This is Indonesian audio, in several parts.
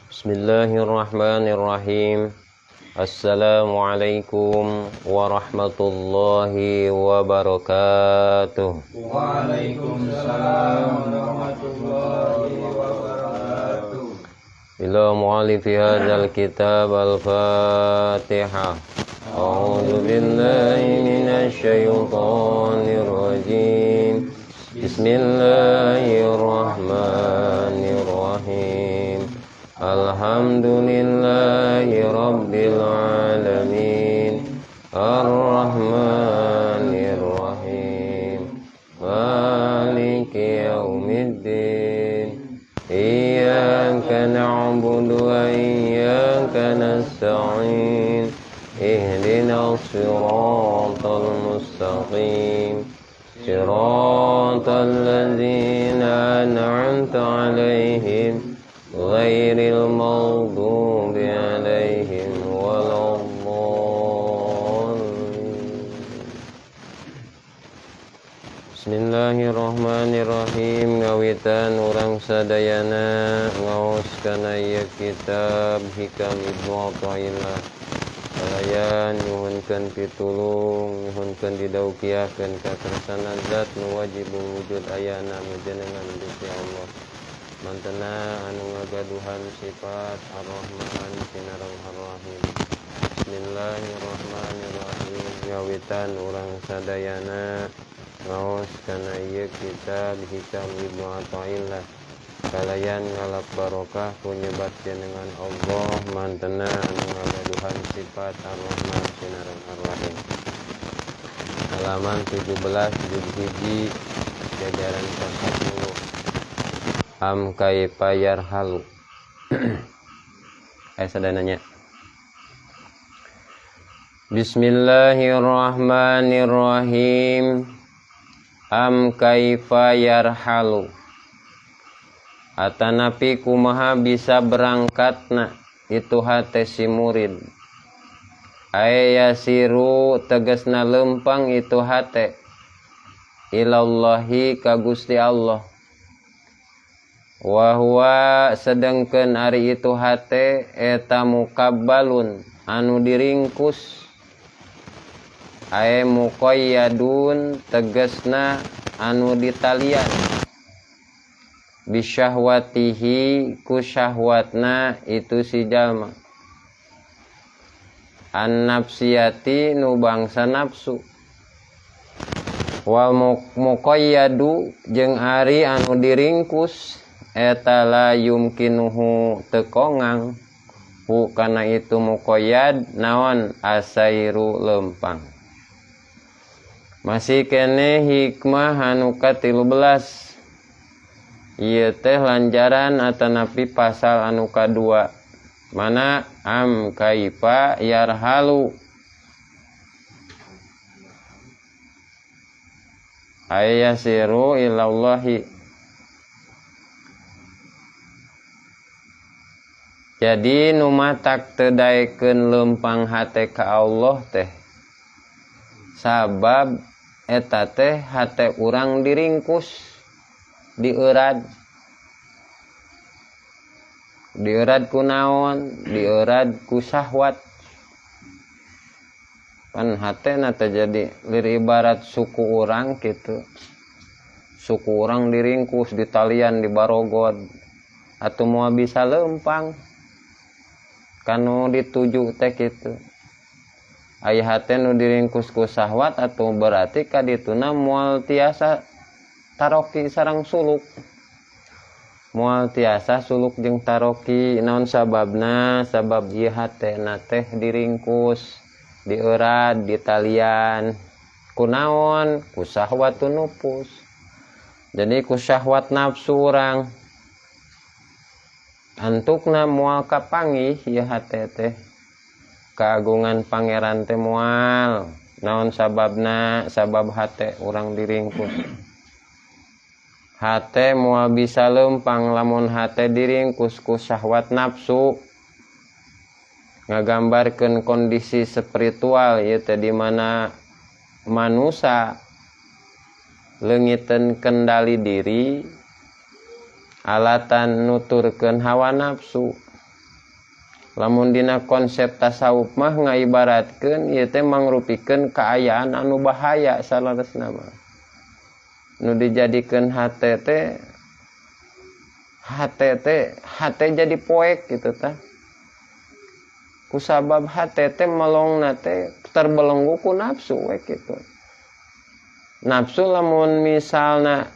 Bismillahirrahmanirrahim. Assalamualaikum warahmatullahi wabarakatuh. Waalaikumsalam warahmatullahi wabarakatuh. Ila mu'alifi hadzal kitab al-Fatihah. A'udzu billahi minasy syaithanir rajim. Bismillahirrahmanirrahim. Alhamdulillahi rabbil alamin. Ar-Rahmanir Rahim. Maliki yaumiddin. Iyyaka na'budu wa iyyaka nasta'in. Ihdinas siratal mustaqim. Siratal ladzina an'amta 'alaihim ghairil maghdubi 'alaihim waladdallin. Bismillahirrahmanirrahim. Ngawitan urang sadayana ngaos kana ieu kitab Hikam Ibnu Athaillah. Kalayan nyuhunkeun pitulung, nyuhunkeun didaukiakeun ka kersana zat nu wajib wujud ayana mujenengan Gusti Allah. Mantena anu ngagaduhan sifat Ar-Rahman sinareng Ar-Rahim. Bismillahirrahmanirrahim. Ngawitan urang sadayana ngaos kana ieu kitab Hikam Ibnu Athaillah. Kalayan ngalap barokah punyebat jenengan Allah mantena anu ngagaduhan sifat Ar-Rahman sinareng Ar-Rahim. Halaman 17 juz 1 jajaran 10. Am kaifa yarhalu. Sadananya. Bismillahirrahmanirrahim. Am kaifa yarhalu. Atanapi kumaha bisa berangkatna itu hate si murid. Ayasiru tegasna lempang itu hate ilallahi ka Gusti Allah. Wa huwa sedengkeun ari itu hate eta mukabbalun anu diringkus. Ay muqayyadun tegasna anu ditalian. Bisyahwatihi ku syahwatna itu si jalma. An-nafsiyati nu bangsa nafsu. Wal muqayyadu jeung ari anu diringkus eta la yumkinuhu tekongang hu kana itu muqayyad naon asairu lempang. Masih kene hikmah anu ka-13. Ieu teh lanjaran atanapi pasal anu kadua. Mana am kaifa yarhalu. Ayasiru ilallahi. Jadi nu matak teu daekeun lempang hate ka Allah teh. Sabab eta teh hate urang diringkus. Dieurad ku naon, dieurad ku syahwat. Kan hatena teh jadi lir ibarat suku urang kitu. Suku urang diringkus, ditalian, dibarogod. Atuh moal bisa lempang. Kanu dituju teh kitu. Aya hate nu diringkus ku syahwat atuh berarti kadituna moal tiasa taroki sareng suluk. Moal tiasa suluk jeung taroki naon sababna? Sabab ieu hatena teh diringkus, dieurad, ditalian. Ku naon? Ku syahwatun nufus. Jadi ku syahwat nafsu urang. Antukna moal kapanggih ieu hate teh. Kaagungan pangeran teh moal. Naon sababna? Sabab hate urang diringkus. Hate moal bisa lempang lamun hate diringkus ku syahwat nafsu. Ngagambarkeun kondisi spiritual ieu teh di mana manusia leungiteun kendali diri alatan nuturkeun hawa nafsu. Lamun dina konsep tasawuf mah ngaibaratkeun ieu teh mangrupikeun kaayaan anu bahaya salaresna mah. Nu dijadikeun hate jadi poek gitu tah. Kusabab hate teh melongna teh terbelenggu ku nafsu we kitu. Nafsu lamun misalna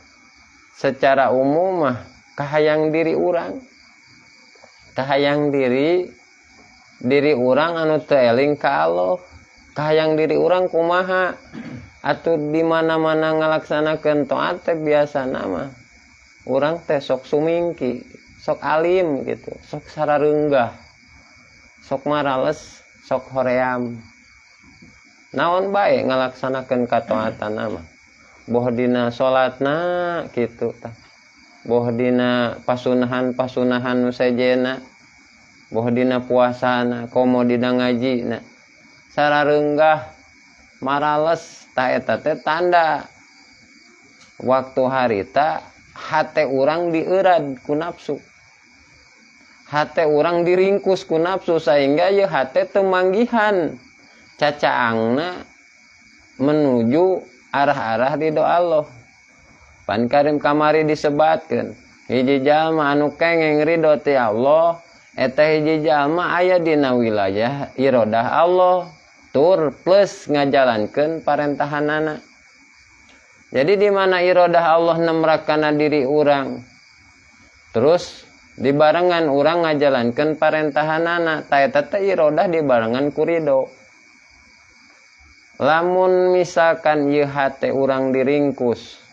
secara umum mah kahayang diri urang. Kahayang diri urang anu teu eling ka Allah. Kahayang diri urang kumaha? Atuh di mana-mana ngalaksanakeun taat teh biasana mah urang teh sok sumingki, sok alim gitu, sok sarareunggah. Sok marales, sok hoream. Naon bae ngalaksanakeun kataatan mah. Boh dina salatna kitu tah. Boh dina pasunahan nu sejena. Boh dina puasana, komo dina ngajina. Sarareunggah, marales, tah eta teh tanda waktu harita hate urang dieurad ku nafsu. Hate urang diringkus ku nafsu sehingga ye hate teu manggihan cacaangna menuju arah-arah ridho Allah. Pan karim kamari disebatkeun hiji jalma anu kengeng ridho ti Allah eta hiji jalma aya dina wilayah irodah Allah tur plus ngajalankeun parentahanana. Jadi di mana irodah Allah nemrakana diri urang terus dibarengan urang ngajalankeun parentahanana ta eta teh irodah dibarengan ku ridho. Lamun misalkan ieu hate urang diringkus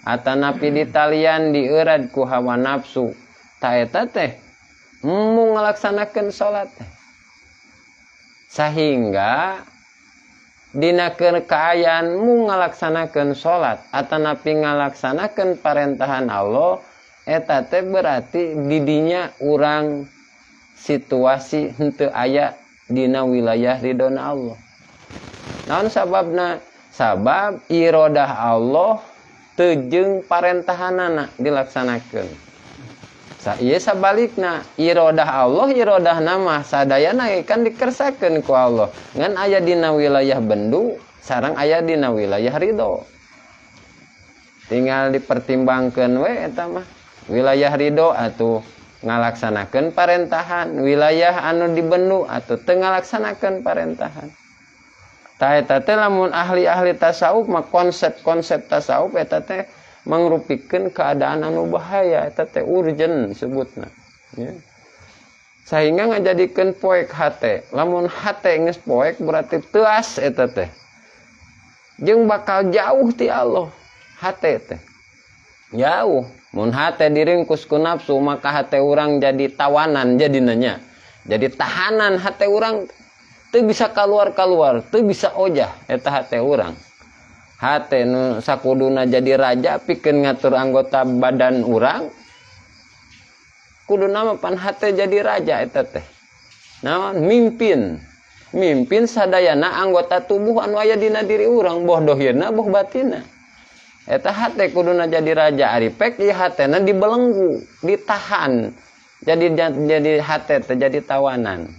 atanapi ditalian dieurad ku hawa nafsu ta eta teh mung ngalaksanakeun salat teh. Sahingga dina kaayaan mung ngalaksanakeun salat atanapi ngalaksanakeun parentahan Allah eta teh berarti didinya urang situasi henteu aya dina wilayah ridona Allah. Naon sababna? Sabab irodah Allah teu jeung parentahanana dilaksanakeun. Ieu sabalikna, irodah Allah irodahna mah sadayana kan dikersakeun ku Allah. Ngan aya dina wilayah bendu sareng aya dina wilayah ridho. Tinggal dipertimbangkeun we eta mah. Wilayah ridho atuh ngalaksanakeun parentahan, wilayah anu dibendu atuh teu ngalaksanakeun parentahan. Tah eta teh lamun ahli-ahli tasawuf mah konsep-konsep tasawuf eta teh mangrupikeun keadaan anu bahaya, eta teh urgen disebutna. Ya. Sehingga ngajadikeun poek hate. Lamun hate geus poek berarti teuas eta teh. Jeung bakal jauh ti Allah hate teh. Jauh. Mun hate diringkus ku nafsu maka hate urang jadi tawanan jadina nya. Jadi tahanan hate urang teu bisa kaluar-kaluar, teu bisa ojah eta hate urang. Hate nu sakuduna jadi raja pikeun ngatur anggota badan urang. Kuduna mah pan hate jadi raja eta teh. Naon mimpin. Mimpin sadayana anggota tubuh anu aya dina diri urang, boh dohirna boh batinna. Eta hate kuduna jadi raja aripek ieu hatena dibelenggu, ditahan. Jadi hate teh jadi tawanan.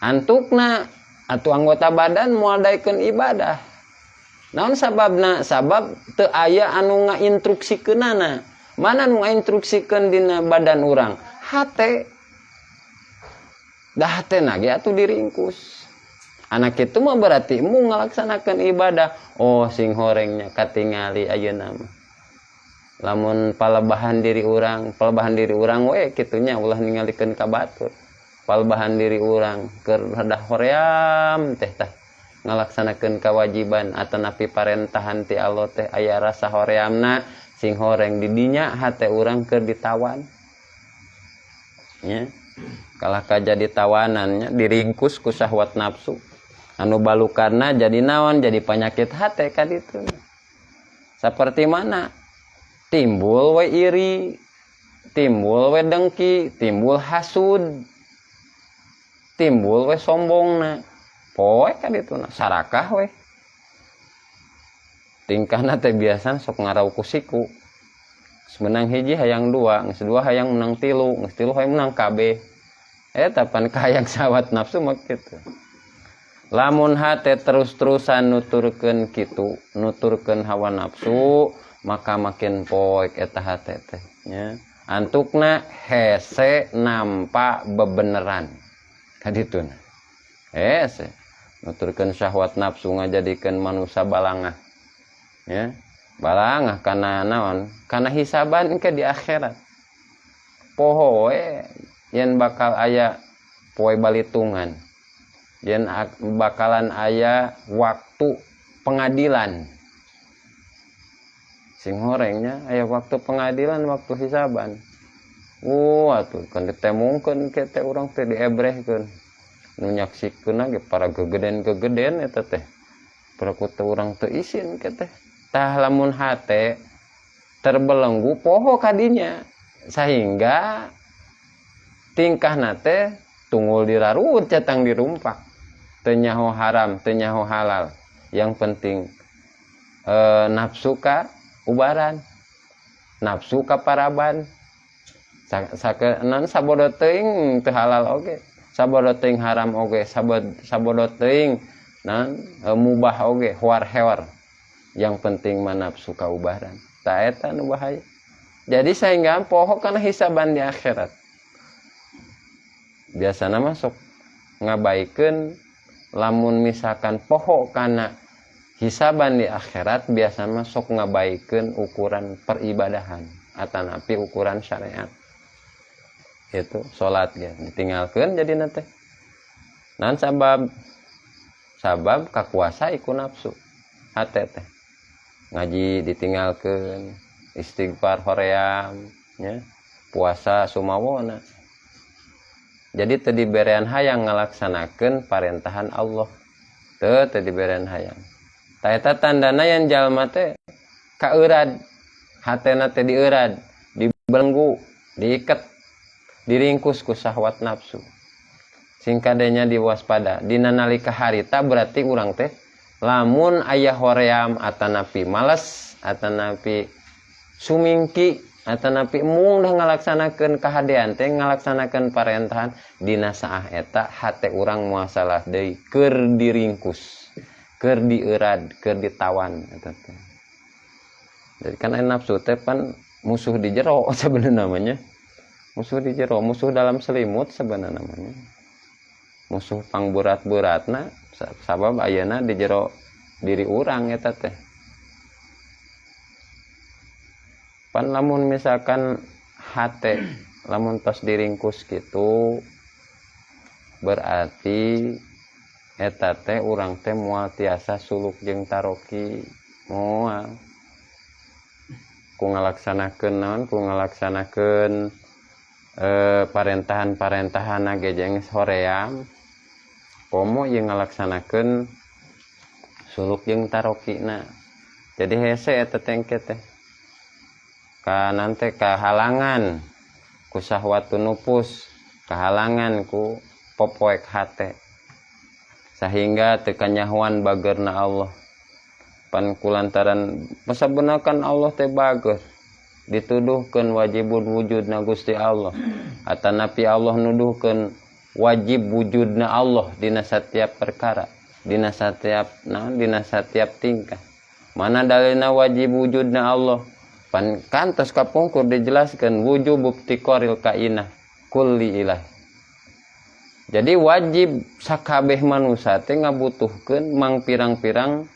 Antukna atuh anggota badan moal daekeun ibadah. Naon sababna? Sabab teu aya anu ngainstruksikeunana. Mana nu ngainstruksikeun dina badan urang? Hate. Da hatena ge atuh diringkus. Anak itu mah berarti mu ngalaksanakeun ibadah. Oh sing horengnya katingali ayeuna mah. Lamun palebahan diri urang we kitunya ulah ningalikeun ka batur. Palebahan diri urang keur hadah hoream teh tah ngalaksanakeun kewajiban atanapi parentahan ti Allah teh aya rasa horeamna sing horeng di dinya hate urang keur ditawan. Nya. Kalah kajadi tawanannya diringkus ku syahwat nafsu. Anu balukarna jadi naon? Jadi penyakit hate ka ditu. Seperti mana? Timbul we iri, timbul we dengki, timbul hasud, timbul we sombongna. Poe ka ditu na sarakah we. Tingkahna teh biasa sok ngarau ku siku. menang hiji hayang dua, geus dua hayang menang tilu, geus tilu hayang menang kabeh. Eta pan hayang sahwat nafsu mah kitu. Lamun hate terus-terusan nuturkeun kitu, nuturkeun hawa nafsu, maka makin poek eta hate teh nya. Antukna hese nampa bebeneran. Kadituna. Hese nuturkeun syahwat nafsu ngajadikeun manusia balangah. Ya. Balangah kana naon? Kana hisaban engke di akhirat. Poho we yen bakal aya poe balitungan. Yen bakalan aya waktu pengadilan. Sing horengnya aya waktu pengadilan, waktu hisaban. Atuh kan ditemungkeun ke teh urang teh diebrehkeun. Nu nyaksikeun ge para gegeden-gegeden eta teh. Para ku teh urang teu isin ke teh. Tah lamun hate terbelenggu poho kadinya sehingga tingkahna teh tunggul diraruut catang dirumpak. Teu nyaho haram, teu nyaho halal. Yang penting nafsu ka ubaran, nafsu ka paraban. Sakeun sabodo teuing teu halal oge, sabodo teuing haram oge, sabodo teuing mubah oge, hewar-hewar. Yang penting mah nafsu ka ubaran. Ta eta nu bahaya. Jadi sehingga poho kana hisaban di akhirat. Biasana masuk ngabaikeun lamun misalkan poho kana hisaban di akhirat biasanya sok ngabaikeun ukuran peribadahan atanapi ukuran syariat. Itu salat ge ditinggalkeun jadi teh. Naon sabab kakuasa iku nafsu. Hate teh. Ngaji ditinggalkeun, istighfar hoream nya, puasa sumawona. Jadi teu diberean hayang ngalaksanakeun parentahan Allah. Teu diberean hayang. Ta eta tandana yen jalma teh kaeurad, hatena teh dieurad, dibelenggu, diiket, diringkus ku syahwat nafsu. Sing kadenya diwaspada. Dina nalika harita berarti urang teh lamun aya hoream atanapi males, atanapi sumingki, atanapi mung dah ngalaksanakeun kahadean teh ngalaksanakeun parentahan dina saah eta hate urang muasalah deui keur diringkus, keur dieurad, keur ditawan eta teh. Jadi kan nafsu teh pan musuh di jero sebenarnya namanya. Musuh di jero, musuh dalam selimut sebenarnya namanya. Musuh pangberat-beratna sabab ayeuna di jero diri urang eta teh. Pan lamun misalkan hate lamun tos diringkus gitu berarti eta teh urang teh moal tiasa suluk jeung taroki moal ku ngalaksanakeun naon ku ngalaksanakeun parentahan-parentahan ge jeung hoream komo jeung ngalaksanakeun suluk jeung tarokina. Jadi hese eta tengke teh nanti kehalangan ku syahwatun nufus, kehalangan ku popoek hate sehingga tekanyahuan bagerna Allah. Pan kulantaran pasabenakan Allah teh bager dituduhkeun wajibun wujudna Gusti Allah atanapi Allah nuduhkeun wajib wujudna Allah dina setiap perkara, dina setiap tingkah. Mana dalilna wajib wujudna Allah? Pan kantos kapungkur dijelaskan wujub ibtiqaril kainah kulli ilah. Jadi wajib sakabeh manusia teh ngabutuhkeun mang pirang-pirang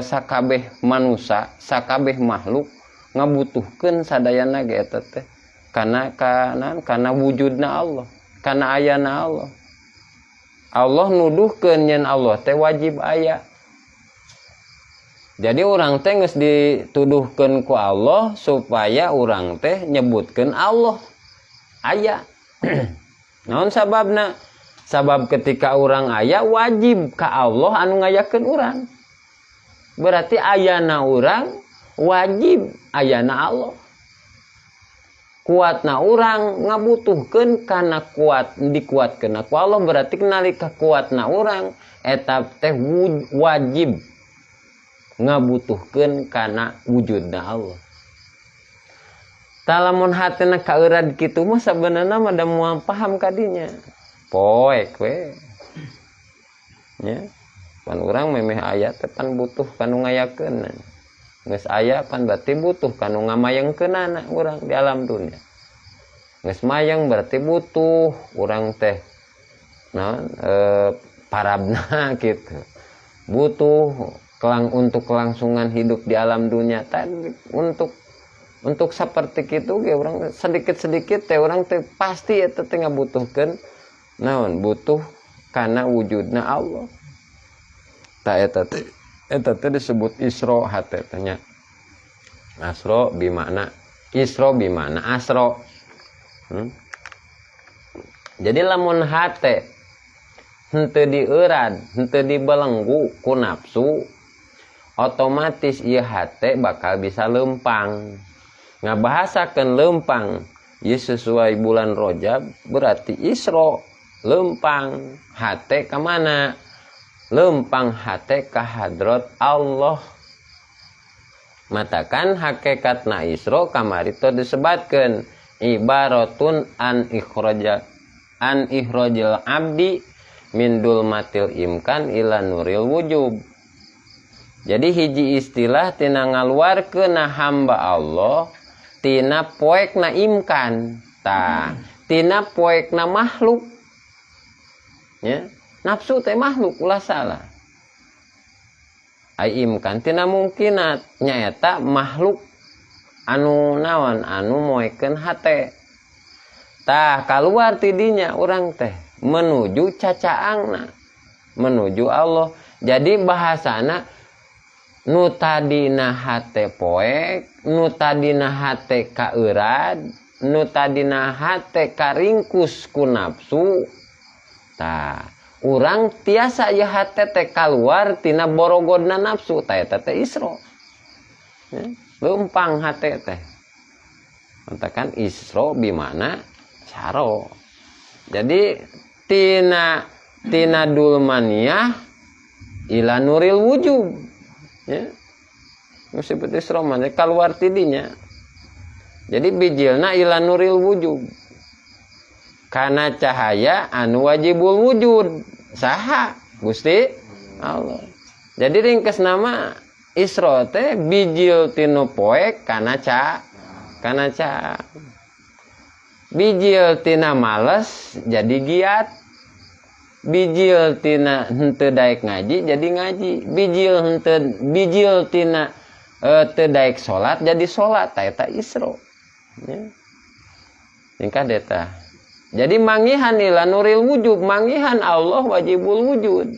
sakabeh manusia, sakabeh makhluk ngabutuhkeun sadayana ge eta teh kana wujudna Allah, kana ayana Allah. Allah nuduhkeun yen Allah teh wajib aya. Jadi orang teh geus dituduhkeun ku Allah supaya orang teh nyebutkeun Allah aya. Naon sababna? Sabab ketika orang aya wajib ka Allah anu ngayakeun urang. Berarti ayana urang wajib ayana Allah. Kuatna urang ngabutuhkeun kana kuat dikuatkeun ku Allah berarti nalika kuatna urang eta teh wajib ngabutuhkeun kana wujudna Allah. Talamun hatena kaeurad kitu mah sabenerna mah da moal paham kadinya. Poek we. Nya. Pan urang memeh aya teh pan butuh kanu ngayakeun. Geus aya pan berarti butuh kanu ngamayengkeunana urang di alam dunia. Geus mayang berarti butuh urang teh naon parabna gitu. Butuh untuk kelangsungan hidup di alam dunia tadi untuk seperti itu ge urang sedikit-sedikit teh urang teh pasti eta teh ngabutuhkeun naon butuh kana wujudna Allah. Ta eta teh disebut Isra hate teh nya. Asra bimakna Isra bimakna asra. Jadi lamun hate henteu dieurad, henteu dibelenggu ku nafsu, otomatis ieu hate bakal bisa leumpang. Ngabahasakeun leumpang, ieu sesuai bulan Rajab berarti Isra, leumpang hate ka mana? Leumpang hate ka hadrat Allah. Matakan hakikatna Isra kamari teu disebatkeun ibaratun an ikhrajal abdi min dulmatil imkan ila nuril wujub. Jadi hiji istilah tina ngaluarkeun hamba Allah tina poekna imkan, tina poekna makhluk. Ya, nafsu teh makhluk ulah salah. Ai imkan tina mungkinat nyaeta makhluk anu naon anu moekeun hate. Tah kaluar ti dinya urang teh menuju cacaangna, menuju Allah. Jadi bahasana nu tadina hate poek, nu tadina hate kaeurad, nu tadina hate karingkus ku nafsu. Tah, urang tiasa ieu hate teh kaluar tina borogodna nafsu, tah eta teh Isra. Ya, leumpang hate teh. Matakan Isra bimana saro. Jadi tina dulmaniyah ila nuril wujub. Ya. Disebut Isra mah kaluar tidinya. Jadi bijilna ila nuril wujub. Kana cahaya anu wajibul wujud. Saha? Gusti Allah. Jadi ringkes nama Isra teh bijil tinu poek kana bijil tina males jadi giat. Bijil tina henteu daek ngaji jadi ngaji. Bijil tina teu daek salat jadi salat. Ta eta Isra. Ya. Tingkah deta. Jadi mangihan ila nuril wujud, mangihan Allah wajibul wujud.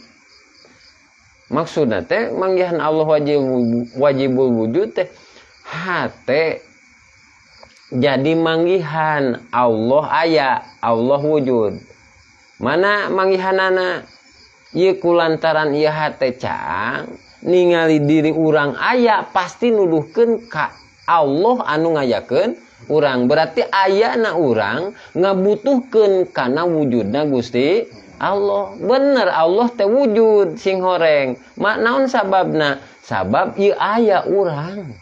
Maksudna teh manggihan Allah wajibul wujud teh hate jadi manggihan Allah aya, Allah wujud. Mana manggihanana? Ieu kulantaran ieu hate caang ningali diri urang aya pasti nuduhkeun ka Allah anu ngayakeun urang. Berarti ayana urang ngabutuhkeun kana wujudna Gusti Allah. Bener Allah teh wujud sing horeng. Mak naon sababna? Sabab ieu aya urang.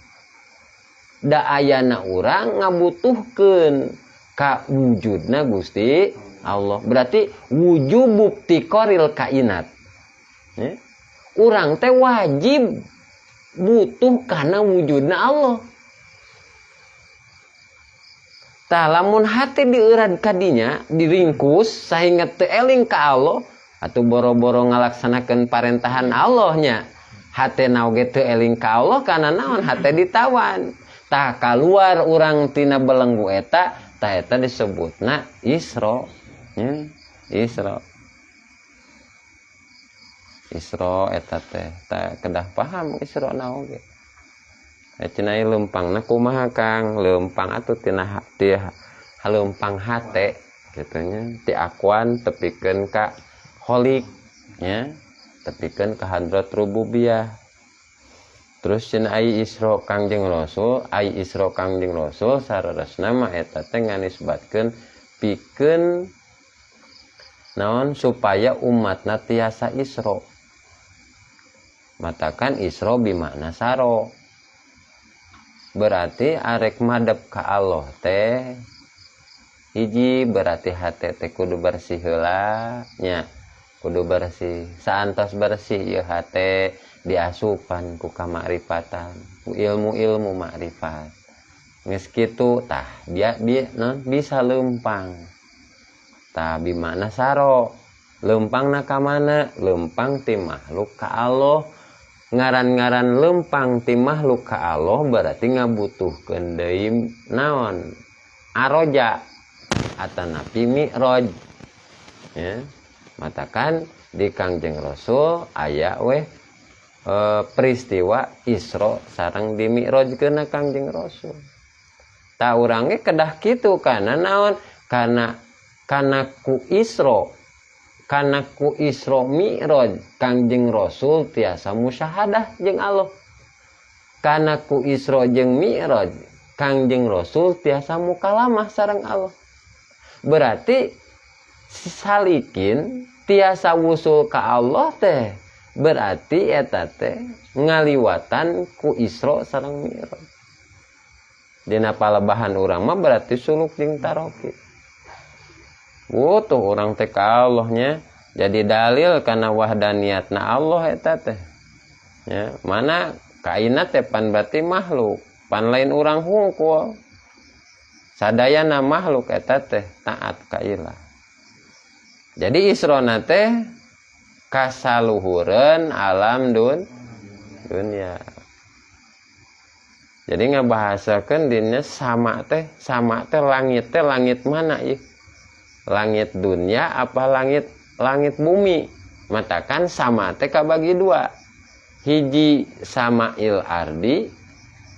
Da ayana urang ngabutuhkeun ka wujudna Gusti Allah. Berarti wujub tiqoril kainat. Ya? Urang teh wajib butuh kana wujudna Allah. Tah lamun hati dieurat kadinya, diringkus sahinga teu eling ka Allah, atuh boro-boro ngalaksanakeun parentahan Allahnya. Hatena oge teu eling ka Allah kana naon? Hate ditawan. Tah kaluar urang tina belenggu eta, tah eta disebutna Isra. Ya, Isra. Isra eta teh tah kedah paham Isra na oge. Cenah leumpangna kumaha Kang? Leumpang atuh tina haleumpang hate kitu nya ti akuan tepikeun ka kholik nya, tepikeun ka hadrat rububiyah. Terus cenah ai Isra Kangjeng Rasul, ai Isra Kangjeng Rasul sareresna mah eta teh nganisbatkeun pikeun naon supaya umatna tiasa Isra. Matakan Isra bimakna saro. berarti arek madep ka Allah teh hiji berarti hate teh kudu bersih heula nya, kudu bersih. Saantos bersih ieu hate diasupan ku kamakrifatan, ku ilmu-ilmu makrifat. Geus kitu tah dia bisa leumpang. Tah bimana saro? Leumpangna ka mana? Leumpang ti makhluk ka Allah. Ngaran-ngaran leumpang ti makhluk ka Allah berarti ngabutuhkeun deui naon? Aroja atanapi mi'raj. Ya. Matakan di Kangjeng Rasul aya we peristiwa Isra sareng di mi'rajkeun Kangjeng Rasul. Ta urang ge kedah kitu kana naon? Kana ku Isra mi'raj Kangjeng Rasul tiasa musyahadah jeung Allah. Kana ku Isra jeung mi'raj Kangjeng Rasul tiasa mukalamah sareng Allah. Berarti salikin tiasa wusul ka Allah teh berarti eta teh ngaliwatan ku Isra sareng mi'raj. Dina palebahan urang mah berarti suluk jeung taroki. Tuh urang teh ka Allah nya jadi dalil kana wahdaniyatna Allah eta teh. Ya, mana kaina teh pan berarti makhluk, pan lain urang hungkul. Sadayana makhluk eta teh taat ka ilah. Jadi Isrona teh kasaluhureun alam dunya. Jadi ngabahasakeun dina sama teh langit mana ieu? Langit dunia apa langit bumi? Matakan sama teh kabagi dua. Hiji sama'il ardi,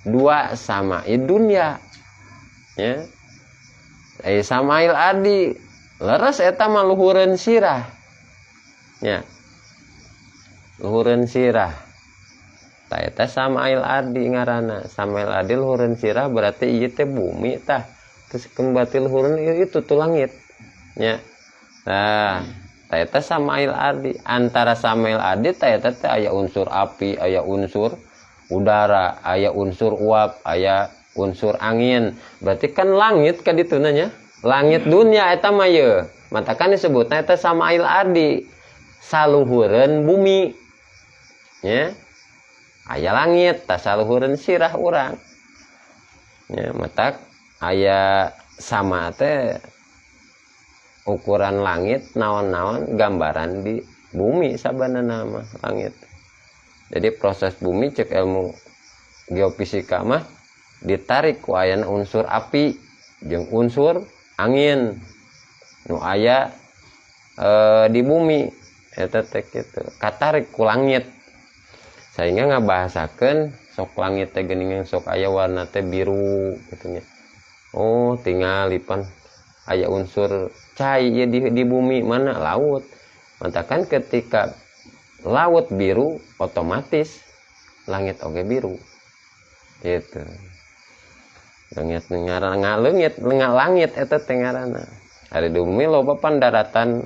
dua sama'id dunya. Ya. Sama'il ardi leres eta mah luhureun sirah. Ya. Luhureun sirah. Ta eta sama'il ardi ngaranna. Sama'il ardi luhureun sirah berarti ieu teh bumi tah. Terus kembali luhureun itu tuh langit. Ya. Nah, ta eta sama'il ardi. Antara sama'il ardi ta eta teh aya unsur api, aya unsur udara, aya unsur uap, aya unsur angin. Berarti kan langit ka dituna nya. Langit dunia eta mah ye. Matakan disebutna eta sama'il ardi. Saluhureun bumi. Ya. Aya langit ta saluhureun sirah urang. Ya, matak aya sama teh ukuran langit naon-naon gambaran di bumi sabanana mah langit. Jadi proses bumi cek ilmu geofisika mah ditarik ku aya unsur api jeung unsur angin nu aya di bumi eta teh kitu katarik ku langit sehingga ngabahasakeun sok langit teh geuning sok aya warna teh biru kitu nya. Oh tinggal lipan aya unsur cai di bumi mana laut. Matakan ketika laut biru otomatis langit oge biru gitu. Langit langit eta teh ngaranna. Ari di bumi loba pan daratan,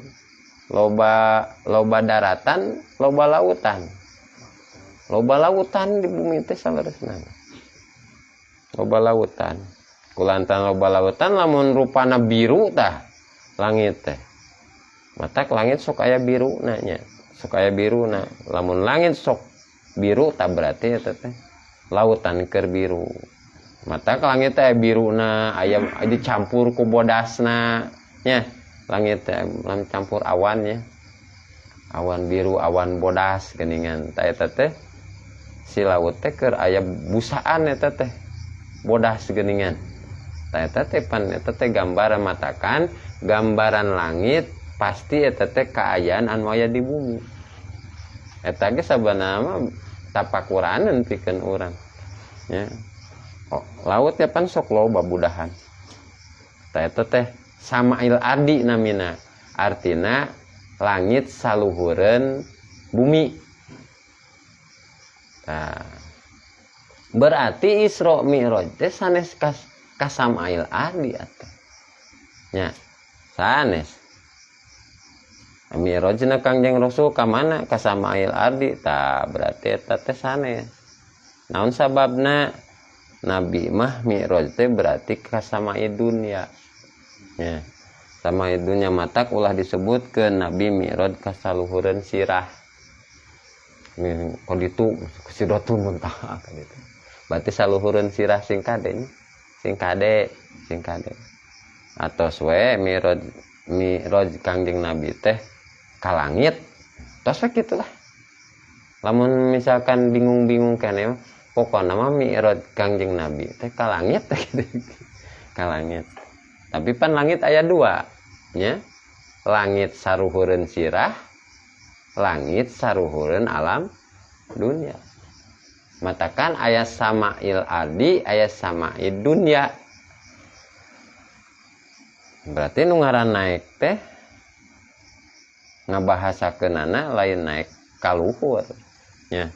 loba daratan, loba lautan. Loba lautan di bumi teh saleresna. Loba lautan. Kulantan loba lautan lamun rupana biru tah langit teh. Matak langit sok aya biru nya. Sok aya biru na. Lamun langit sok biru tah berarti eta teh lautan keur biru. Matak langit teh biru na aya dicampur ku bodasna nya. Langit teh lam campur awan nya. Awan biru, awan bodas geuningan. Tah eta teh si laut teh keur aya busaan eta teh bodas geuningan. Tah eta teh pan eta teh gambaran matakan gambaran langit pasti eta teh kaayaan anu aya di bumi. Eta ge sabenerna mah tapakuraneun pikeun urang. Ya. Oh, laut ya pan sok loba budahan. Tah eta teh sama'il ardi namina. Artina langit saluhureun bumi. Nah, berarti Isra Mi'raj teh sanes kasama'il ardi atuh. Nya, sanes. Mi'rajna Kangjeng Rasul ka mana? Ka sama'il ardi. Tah, berarti eta teh sanes. Naon sababna? Nabi mah mi'raj teh berarti kasamai dunya. Ya. Samai dunya matak ulah disebut ke Nabi mi'raj kasaluhureun sirah. Kalau itu Sidratul Muntaha kan itu. Berarti saluhureun sirah sing kade. Atau we mi'raj Kangjeng Nabi teh ka langit. Tos we kitulah. Lamun misalkan bingung-bingung kene pokokna mah mi'raj Kangjeng Nabi teh ka langit teh gitu. Ka langit. Tapi pan langit aya dua nya. Langit saruhureun sirah, langit saruhureun alam dunia. Matakan aya sama'il ardi, aya sama'id dunya. Berarti nu ngaran naik teh ngabahasakeunana lain naik ka luhur nya.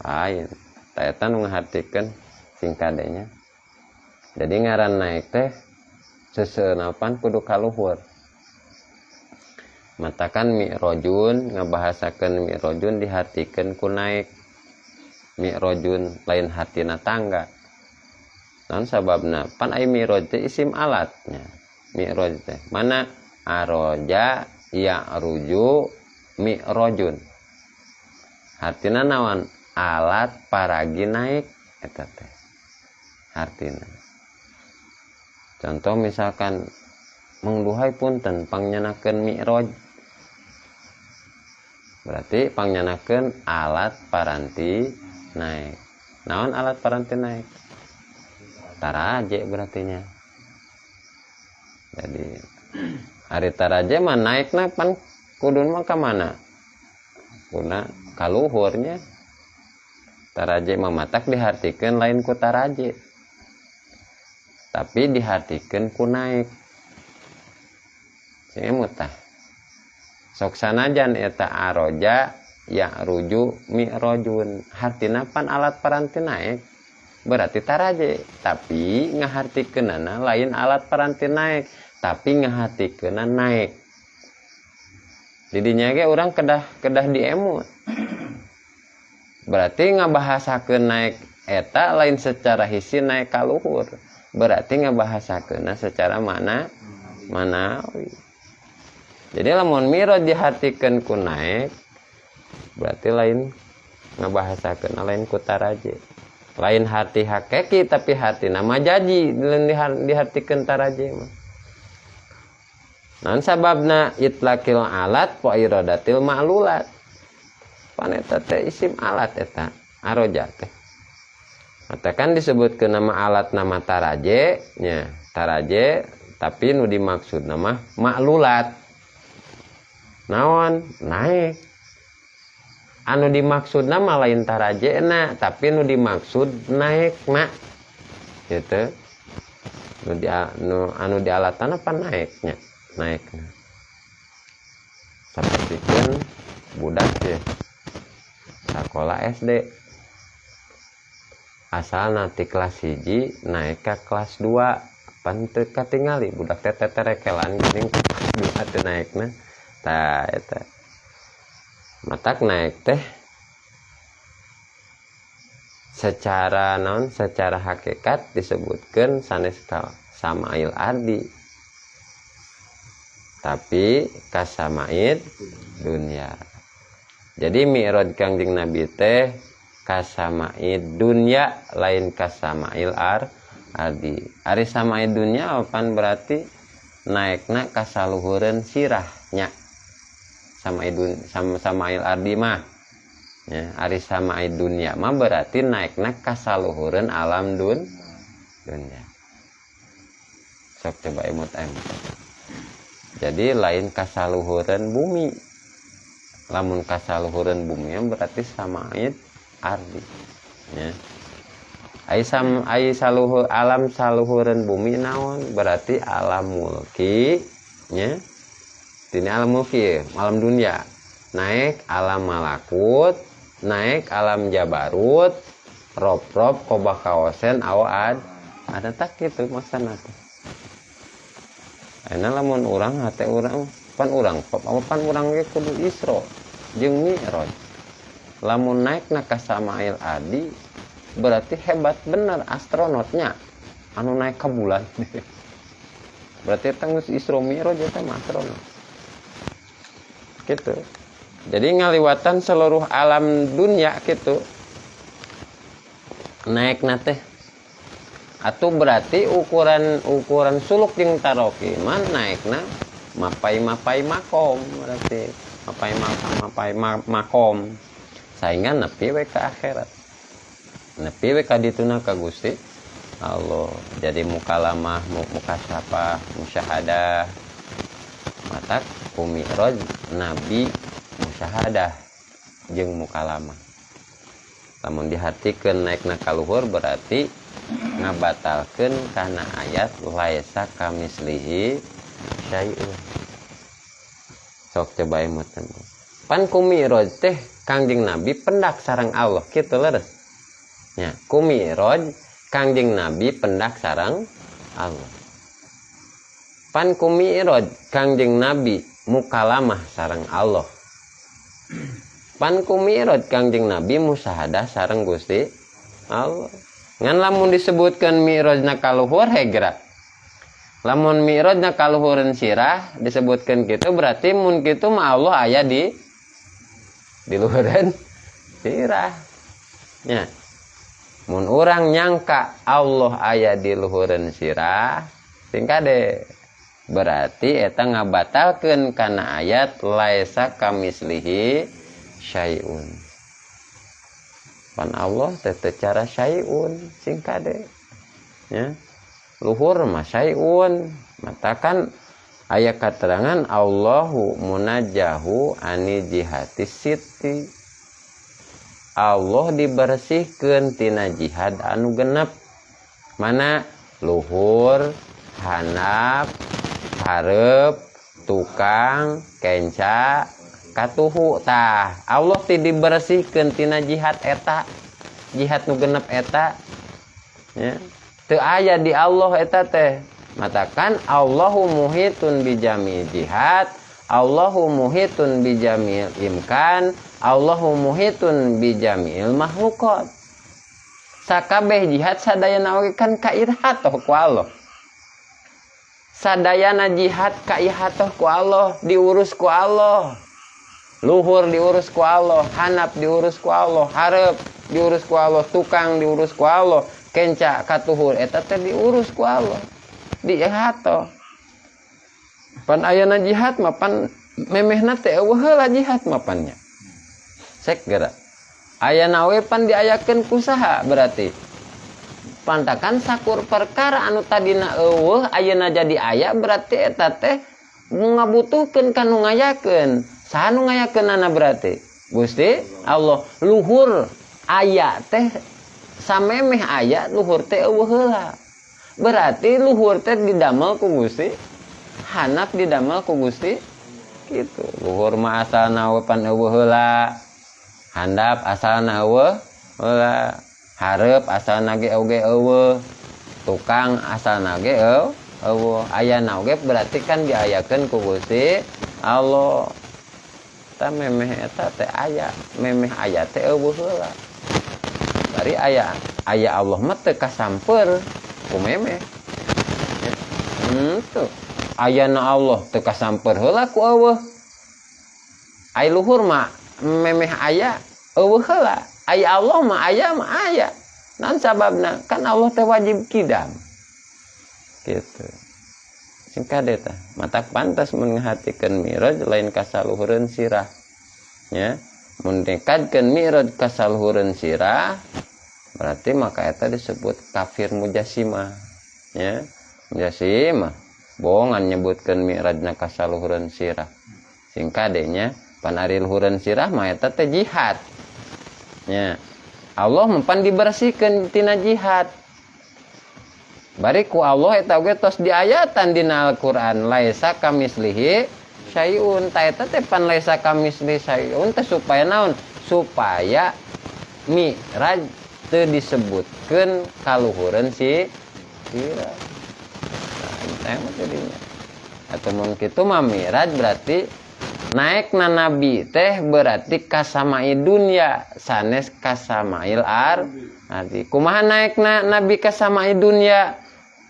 Lain. Eta nu ngahartikeun sing kadenya. Jadi ngaran naik teh seseunapan kudu ka luhur. Matakan mi'rajun ngabahasakeun mi'rajun dihartikeun ku naik. Mi'rajun lain hartina tangga. Naon sababna? Pan aya mi'raj teh isim alatnya. Mi'raj teh mana aroja ya'ruju mi'rajun. Hartina naon? Alat paragi naik eta teh. Hartina. Contoh misalkan mengduhai punten pangnyenakeun mi'raj. Berarti pangnyenakeun alat paranti naik. Naon alat paranti naik? Taraje berartinya. Jadi hari taraje mah naikna pan kudun mah ka mana? Kuna ka luhurnya. Taraje mah matak dihartikeun lain ku taraje. Tapi dihartikeun ku naik. Sing mutah. Sok sanajan eta aroja ya'ruju mi'rajun. Hartina pan alat paranti naik. Berarti taraje, tapi ngahartikeunana lain alat paranti naik, tapi ngahartikeunana naik. Didinya ge urang kedah diemut. Berarti ngabahasakeun naik eta lain secara hisi naik ka luhur. Berarti ngabahasakeunna secara manawi. Jadi lamun mi'raj dihartikeun ku naik, berarti lain ngabahasakeunna lain ku taraje. Lain hati hakiki tapi hati nama jaji dihartikeun taraje mah. Naon sababna itlaqil alat wa iradatil ma'lulat. Paneta teh isim alat eta aroja teh. Matakan disebutkeun nama alat nama taraje nya. Taraje tapi nu dimaksud nama ma'lulat. Naon? Naik. Anu dimaksud nama lain tarajena tapi nu dimaksud naik na gitu. Anu di alatan apa naiknya? Naikna. Sapertikeun budak ya. Sakola SD. Asal nanti kelas 1 naik ke kelas 2. Pan teu katingali budak teh teterekelan geuning kelas 2 teh naikna. Tah eta. Matak naik teh secara hakikat disebutkan sanes sama'il ardi tapi kasama'id dunya. Jadi mi'raj Kangjeng Nabi teh kasama'id dunya lain kasama'il ardi. Ari sama'id dunya pan berarti naikna kasaluhureun sirahnya. Sama'il ardi mah ya, ari sama'id dunya mah berarti naikna kasaluhureun alam dunya. Sok coba emut. Jadi lain kasaluhureun bumi. Lamun kasaluhureun bumi berarti sama'id ardi ya. Ai saluhur alam saluhureun bumi naon? Berarti alam mulki nya. Ini alam mulki, alam dunia. Naik alam malakut, naik alam jabarut, rob-rob kobah kaosen awad. Ada tak gitu maksudna teh. Ayeuna lamun urang hate urang, pan urang ge kudu Isra jeung Mi'raj. Lamun naikna ka sama'il ardi berarti hebat bener astronotnya anu naik ke bulan. Berarti tanggus Isra Mi'raj eta mah astronot. Gitu. Jadi ngaliwatan seluruh alam dunia gitu. Naik nate. Atuh berarti ukuran suluk jeung taroki man naikna mapai makom berarti mapai makom. Saingan nepi we ka akhirat. Nepi we ka dituna ka Gusti Allah. Jadi mukalamah, mukasyafah, musyahadah. Matak ku mi'raj nabi musyahadah jeung mukalamah. Lamun dihartikeun naikna ka luhur berarti ngabatalkeun kana ayat laisa kamislihi syai'un. Sok coba imutkeun. Pan ku mi'raj teh Kangjeng Nabi pendak sareng Allah kitu leres. Nya, ku mi'raj Kangjeng Nabi pendak sareng Allah. Pan ku mi'raj Kangjeng Nabi mukalamah sareng Allah. Pan ku mi'raj Kangjeng Nabi musyahadah sareng Gusti Allah. Ngan lamun disebutkeun mi'rajna ka luhur hegra. Lamun mi'rajna ka luhureun sirah disebutkeun kitu berarti mun kitu mah Allah aya di luhureun sirah. Nya. Mun urang nyangka Allah aya di luhureun sirah, singkade berarti eta ngabatalkeun kana ayat laisa kamislihi syai'un. Pan Allah teh cara syai'un singkade. Ya. Luhur mah syai'un. Matakan aya katerangan Allahu munajjahu ani jihatis siti. Allah dibersihkeun tina jihad anu genep. Mana luhur, handap, hareup, tukang, kenca, katuhu tah. Allah ti dibersihkeun tina jihad eta. Jihad nu genep eta. Ya. Teu aya di Allah eta teh. Matakan Allahu muhitun bijami jihad, Allahu muhitun bijamil imkan, Allahu muhitun bijamil makhluqat. Sakabeh jihad sadayana oge kan kairhatoh ku Allah. Sadayana jihad kairhatoh ku Allah, diurus ku Allah. Luhur diurus ku Allah, hanap diurus ku Allah, hareup diurus ku Allah, tukang diurus ku Allah, kenca katuhur eta teh diurus ku Allah. Diirhatoh. Pan ayana jihad mah pan memehna teh eueuh heula jihad mah pannya. Sek geura. Ayana we pan diayakeun ku saha berarti? Pantakan sakur perkara anu tadina eueuh ayeuna jadi aya berarti eta teh ngabutuhkeun kanu ngayakeun. Saha nu ngayakeunana berarti? Gusti Allah. Luhur aya teh samemeh aya luhur teh eueuh heula. Berarti luhur teh didamel ku Gusti. Hanap didamel ku Gusti gitu. Luhur mah asalna we pan eueuh heula. Handap asalna eueuh heula. Hareup asalna ge oge eueuh. Tukang asalna ge eueuh. Ayana oge berarti kan diayakeun ku Gusti Allah. Ta memeh eta teh aya, memeh aya teh eueuh heula. Bari aya Allah mah teu kasamper ku memeh. Tuh. Ayana Allah teu kasamper heula ku eueuh. Ai luhur mah memeh aya eueuh heula. Ai Allah mah aya. Naon sababna? Kan Allah teh wajib kidam. Gitu. Singkade tah. Matak pantas mun ngahatikeun mi'raj lain kasaluhureun sirah. Ya. Mun nekadkeun mi'raj kasaluhureun sirah berarti maka eta disebut kafir mujassimah. Ya. Mujassimah bohongan nyebutkeun mi'rajna kasaluhureun sirah. Singkadenya pan ari luhureun sirah mah eta teh jihad. Ya. Allah mempan dibersihkeun tina jihad. Bari ku Allah eta oge tos diayatan dina Al-Qur'an laisa kamislihi syai'un. Ta eta teh pan laisa kamislihi syai'un teh supaya naon? Supaya mi'raj teu disebutkeun kaluhureun si sirah. Nah, eta mah jadinya. Atuh mun kitu mah mi'raj berarti naikna nabi teh berarti kasamai dunya sanes kasamail ardi. Kumaha naikna nabi kasamai dunya?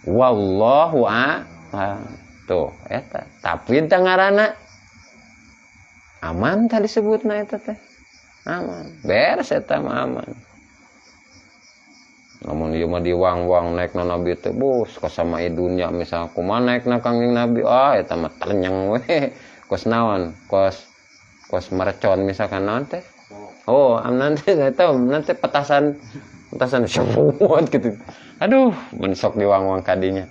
Wallahu a'lam. Tuh eta tafwid tangarana aman tadi disebutna eta teh. Aman. Beres eta mah aman. Namun ieu mah diwang-wang naikna nabi teh bos kasamai dunya misal kumaha naikna kangjeng nabi eta mah ternyang we. Kos naon? Kos mercon misalkan naon teh. Oh, nanti eta nanti petasan syuwat gitu. Aduh, mensok diwang-wang kadinya.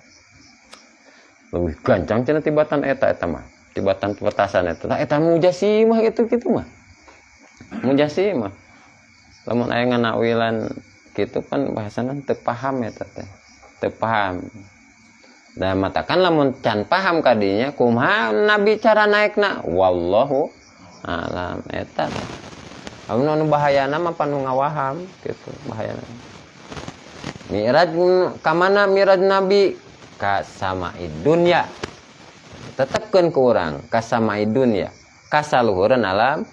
Leuwih gancang cenah tibatan eta mah. Tibatan petasan eta mujasimah gitu mah. Mujasimah. Lamun aya nganawilan gitu kan bahasana teu paham eta teh. Teu paham. Dan matakan lamun can paham kadinya kumaha nabi cara naikna wallahu alam eta. Anu bahayana mah panu ngawaham gitu bahayana. Mi'raj ka mana mi'raj nabi ka samai dunya. Tetepkeun ku urang ka samai dunya. Ka saluhureun alam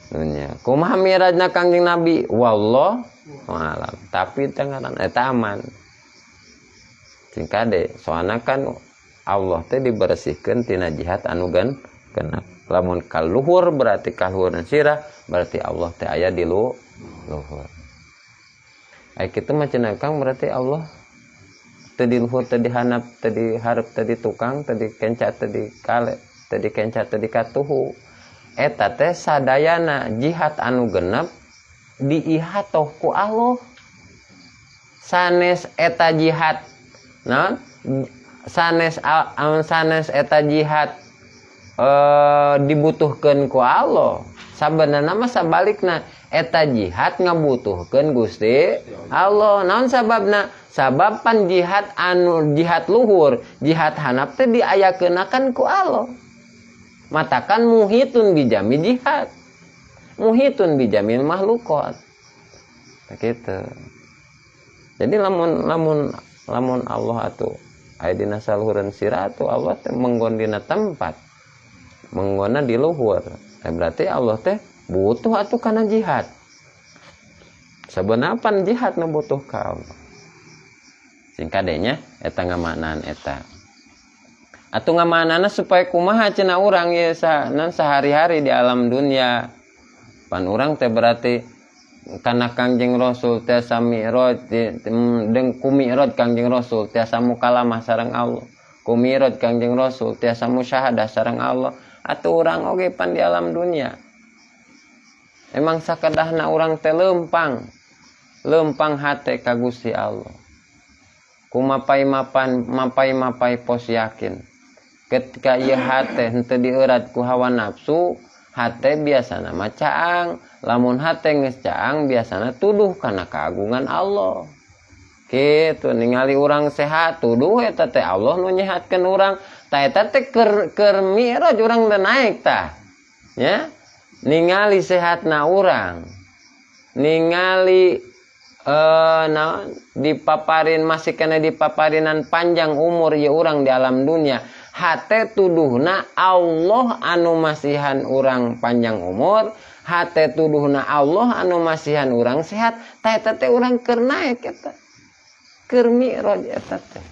dunya. Kumaha mi'rajna kangjeng nabi wallahu alam. Tapi tengaran eta aman. Singkade soalna kan Allah teh dibersihkeun tina jihad anu genep. Lamun kaluhur berarti kaluhuran sirah berarti Allah teh aya di luhur. Ai kitu mah cenah Kang berarti Allah teu di luhur teu dihanap teu dihareup teu ditukang teu dikenca teu dikale teu dikenca teu dikatuhu. Eta teh sadayana jihad anu genep diihatoh ku Allah. Sanes eta jihad nah sanes eta jihad dibutuhkeun ku Allah sabenerna mah sabalikna eta jihad ngabutuhkeun Gusti Allah. Naon sababna? Sabab pan jihad anu jihad luhur jihad hanap teh diayakeunnakan ku Allah. Matakan muhitun bijami jihad muhitun bijamil makhluqat kitu. Jadi lamun Allah atuh aya dina saluhureun sirah atuh Allah teh menggon dina tempat. Menggona di luhur. Berarti Allah teh butuh atuh kana jihad. Sabeuna pan jihad nu butuh ka Allah. Singkadenya eta ngamaknaan eta. Atuh ngamaknaana supaya kumaha cenah urang ye sehari-hari di alam dunia. Pan urang teh berarti kana Kangjeng Rasul tiasa mi'raj jeung ku mi'raj Kangjeng Rasul tiasa mukalamah sareng Allah. Ku mi'raj Kangjeng Rasul tiasa musyahadah sareng Allah. Atuh urang oge pan di alam dunia. Emang sakedahna urang teh leumpang hate ka Gusti Allah. Ku mapai pos yakin. Ketika ieu hate henteu dieurat ku hawa nafsu, hate biasana mah caang. Lamun hate geus caang biasana tuduh kana keagungan Allah. Kitu ningali urang sehat tuduh eta teh Allah nu nyehatkeun urang. Tah eta teh keur mi'raj urang teh naik tah. Ya. Ningali sehatna urang. Ningali naon dipaparin masih kena dipaparinan panjang umur ieu urang di alam dunia. Hate tuduhna Allah anu masihan urang panjang umur. Hate tuduhna Allah anu masihan urang sehat. Tah eta teh urang keur naik eta. Keur mi'raj eta teh.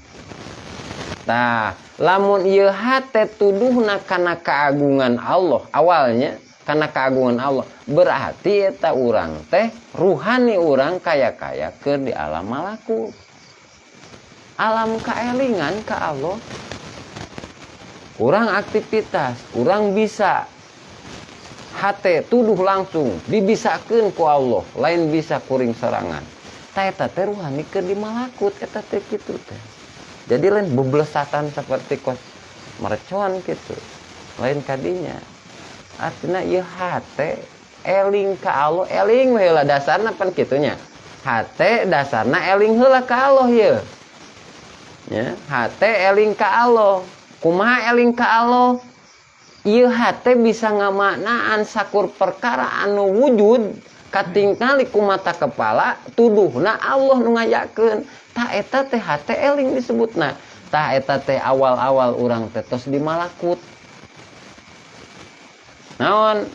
Tah, lamun ieu hate tuduhna kana keagungan Allah awalnya kana keagungan Allah berarti eta urang teh ruhani urang kaya-kaya keur di alam malakut. Alam kaelingan ka Allah. Urang aktivitas, urang bisa hate tuduh langsung dibisakeun ku Allah, lain bisa kuring serangan. Tah eta teh ruhani keur di malakut eta teh kitu teh. Jadi lain beblesatan seperti kos mercon gitu. Lain kadinya. Artinya ieu hate eling ka Allah, eling heula dasarna pan kitunya. Hate dasarna eling heula ka Allah ieu. Ya, hate eling ka Allah. Kumaha eling ka Allah? Ieu hate bisa ngamaknaan sakur perkara anu wujud katingali ku mata kepala tuduhna Allah nu ngayakeun. Tah eta teh hate eling disebutna. Tah eta teh awal-awal urang teh tos di malakut. naon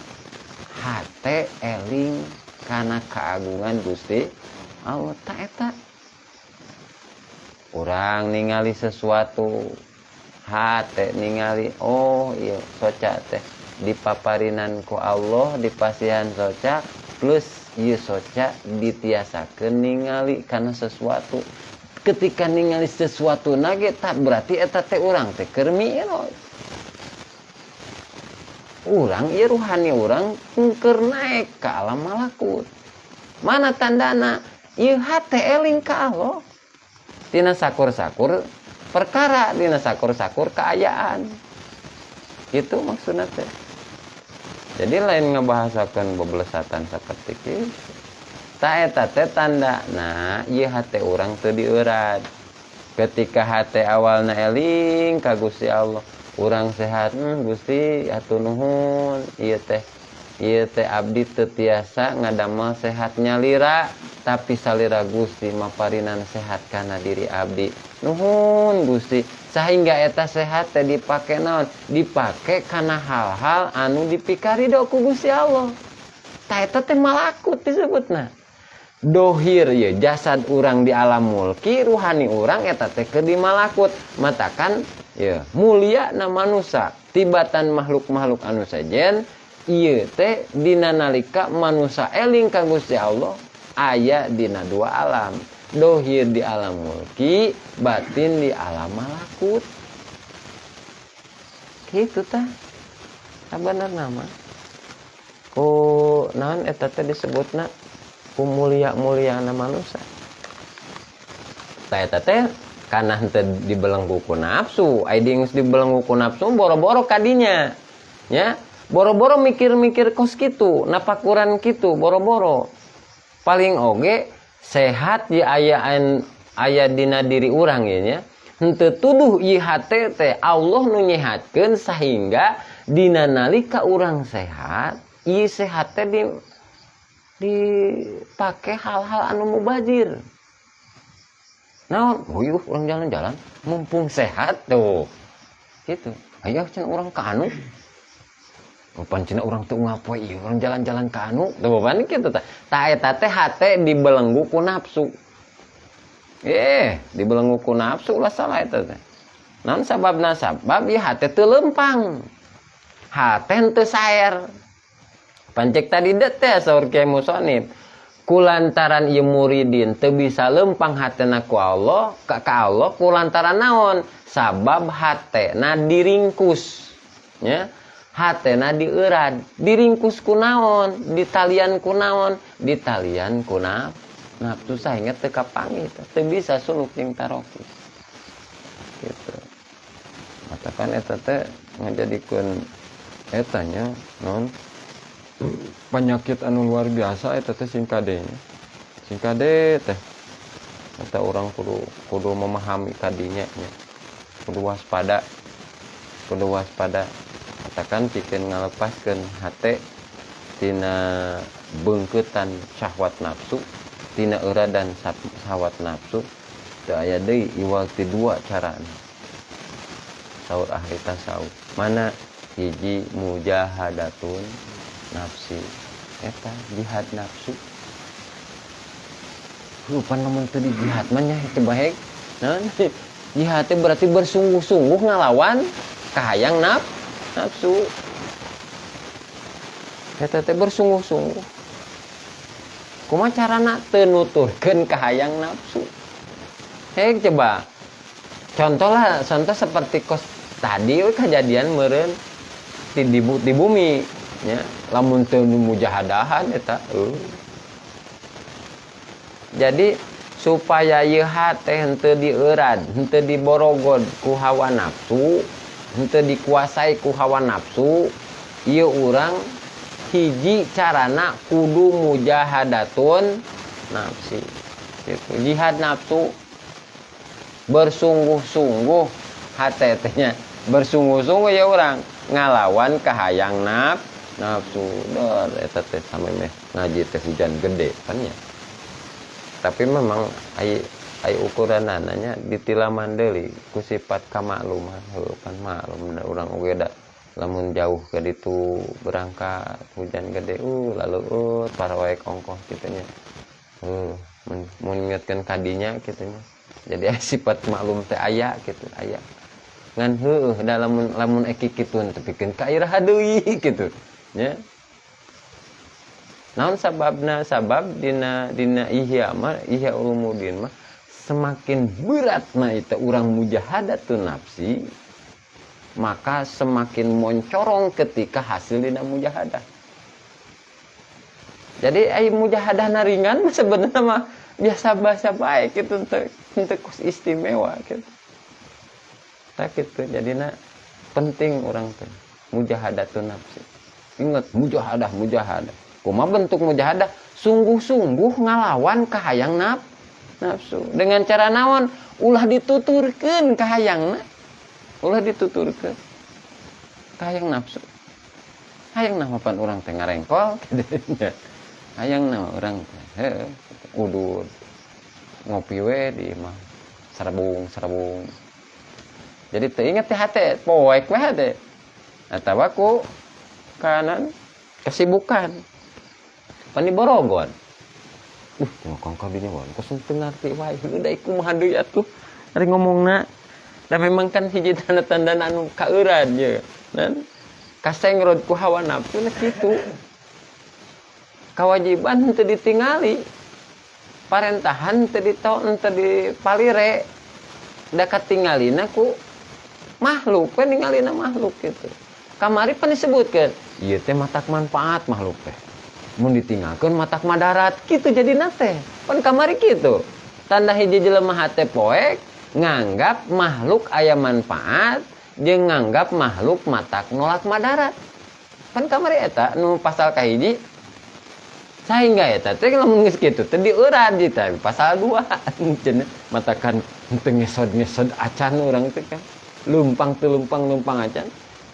hate eling kana keagungan Gusti Allah. Ta eta urang ningali sesuatu hate ningali oh iya soca teh dipaparinan ku Allah dipasihan soca plus ieu soca ditiasakeun ningali kana sesuatu. Ketika ningali sesuatu nage tak berarti eta teh urang teh keur mi'raj. Urang ieu ruhani urang keur naek ka alam malakut. Mana tandana? Ieu hate eling ka Allah. Dina sakur-sakur perkara, dina sakur-sakur keayaan. Itu maksudna teh. Jadi lain ngabahasakeun beblesatan saperti kitu. Ta eta teh tandana ieu hate urang teu dieurat. Ketika hate awalna eling ka Gusti Allah, urang sehat, Gusti atuh nuhun, ieu teh abdi teu tiasa ngadamel sehatnya lira, tapi salira Gusti maparinan sehat kana diri abdi. Nuhun Gusti, sehingga eta sehat teh dipake naon? Dipake kana hal-hal anu dipikarido ku Gusti Allah. Ta eta teh malakut disebutna. Dohir ya jasad urang di alam mulki, ruhani urang eta teh keur di malakut. Matakan ya mulia na manusia, tibatan makhluk-makhluk anu sajen ieu teh dina nalika manusia eling ka Gusti Allah aya dina dua alam. Dohir di alam mulki, batin di alam malakut. Kitu tah. Sabenerna mah. Ku naon eta teh disebutna ku mulia-muliana manusia. Tah eta teh kana henteu dibelenggu ku nafsu, ai geus dibelenggu ku nafsu boro-boro kadinya. Nya, boro-boro mikir-mikir kos kitu, napakuran kitu boro-boro. Paling oge sehat di aya dina diri urang ye nya. Henteu tuduh ieu hate teh Allah nu nyehatkeun sahingga dina nalika urang sehat, ieu sehat teh dipake hal-hal anu mubazir. Naon? Uyuh urang jalan-jalan mumpung sehat tuh. Gitu. Aya cenah urang ka anu. Pancina urang teu ngapoe ieu urang jalan-jalan ka anu. Tuh pan kitu tah. Ta eta teh hate dibelenggu ku nafsu. Dibelenggu ku nafsu lah salah eta teh. Naon sababna? Sabab ieu hate teu lempang. Hate henteu saer. Pancek tadi teh saur Kiai Musonib. Kulantaran ieu muridin teu bisa lempang hatena ku Allah, ka Allah kulantaran naon? Sabab hatena diringkus. Nya. Hatena dieurat, diringkus ku naon? Ditalian ku naon? Ditalian ku nafsu sehingga teu kapanggih, teu bisa suluk jeung taroki. Gitu. Matakan eta teh ngajadikeun eta nya naon? Penyakit anu luar biasa eta teh singkadenya. Singkade teh eta urang kudu memahami kadinya nya. Kudu waspada. Katakan pikeun ngalepaskeun hate tina beungkeutan syahwat nafsu, tina euradan syahwat nafsu, teu aya deui iwal ti dua carana. Saur ahli tasawuf. Mana hiji mujahadatun nafsi. Eta jihad nafsu. Lupa namun teu di jihad mah nya teu bae. Naon? Jihad teh berarti bersungguh-sungguh ngalawan kahayang nafsu. Eta teh bersungguh-sungguh. Kumaha carana teu nuturkeun kahayang nafsu? Coba. Contoh seperti kos tadi kejadian meureun di bumi nya. Lamun teu mujahadahan eta. Jadi supaya ieu hate henteu dieurat, henteu diborogod ku hawa nafsu, henteu dikuasai ku hawa nafsu, ieu urang hiji carana kudu mujahadatun nafsi. Gitu. Jihad nafsu bersungguh-sungguh hate teh nya bersungguh-sungguh ya urang ngalawan kahayang nafsu. Dor eta teh samemeh ngaji teh hujan gede kan nya. Tapi memang ai ukuranana nya ditilaman deui ku sifat kamakluman heuh pan maklum urang oge da lamun jauh ke ditu berangkat hujan gede lalu para wae ongkoh kitunya mun ngingetkeun kadinya kitunya jadi sifat maklum teh aya gitu aya ngan heueuh da lamun eki kitun tepikeun ka iraha deui gitu nya naon sababna sabab dina ihya ulumuddin mah semakin berat na itu urang mujahadatun nafsi maka semakin moncorong ketika hasil dina mujahadah. Jadi mujahadah ringan sebenarnya mah biasa-biasa baik itu untuk istimewa gitu. Tak gitu jadinya penting orang teh mujahadatun nafsi. Ingat mujahadah. Kumaha bentuk mujahadah? Sungguh-sungguh ngalawan kahayang nafsu. Dengan cara naon? Ulah dituturkeun kahayangna. Ulah dituturkeun kahayang nafsu. Hayang namapan urang teh ngarengkol kitu. Hayang nama urang teh udur ngopi we di mah sarabung. Jadi teu inget teh hate poek we hate. Atawa ku kanan kesibukan. Pani borogon. Ngokong kabinnya wan kosong teu ngarti wae. Udah kumaha deui atuh ari ngomongna. Dan memang kan hiji tanda-tanda anu kaeuran ye. Dan kasengrod ku hawa nafsu na kitu. Kewajiban teu ditingali. Parentahan teu dipalire. Da katingalina ku makhluk, we ningalina makhluk gitu. Kamari pan disebutkeun, ieu teh matak manfaat makhluk teh. Mun ditinggalkeun matak madarat, kitu jadina teh. Pan kamari kitu. Tanda hiji jelema hate poek nganggap makhluk aya manfaat jeung nganggap makhluk matak nolak madarat. Kan kamari eta nu pasal kahiji saingga eta teh lamun geus kitu teh dieurat kita pasal 2 cenah matakan teu ngesod acan urang teh kan. Lumpang acan.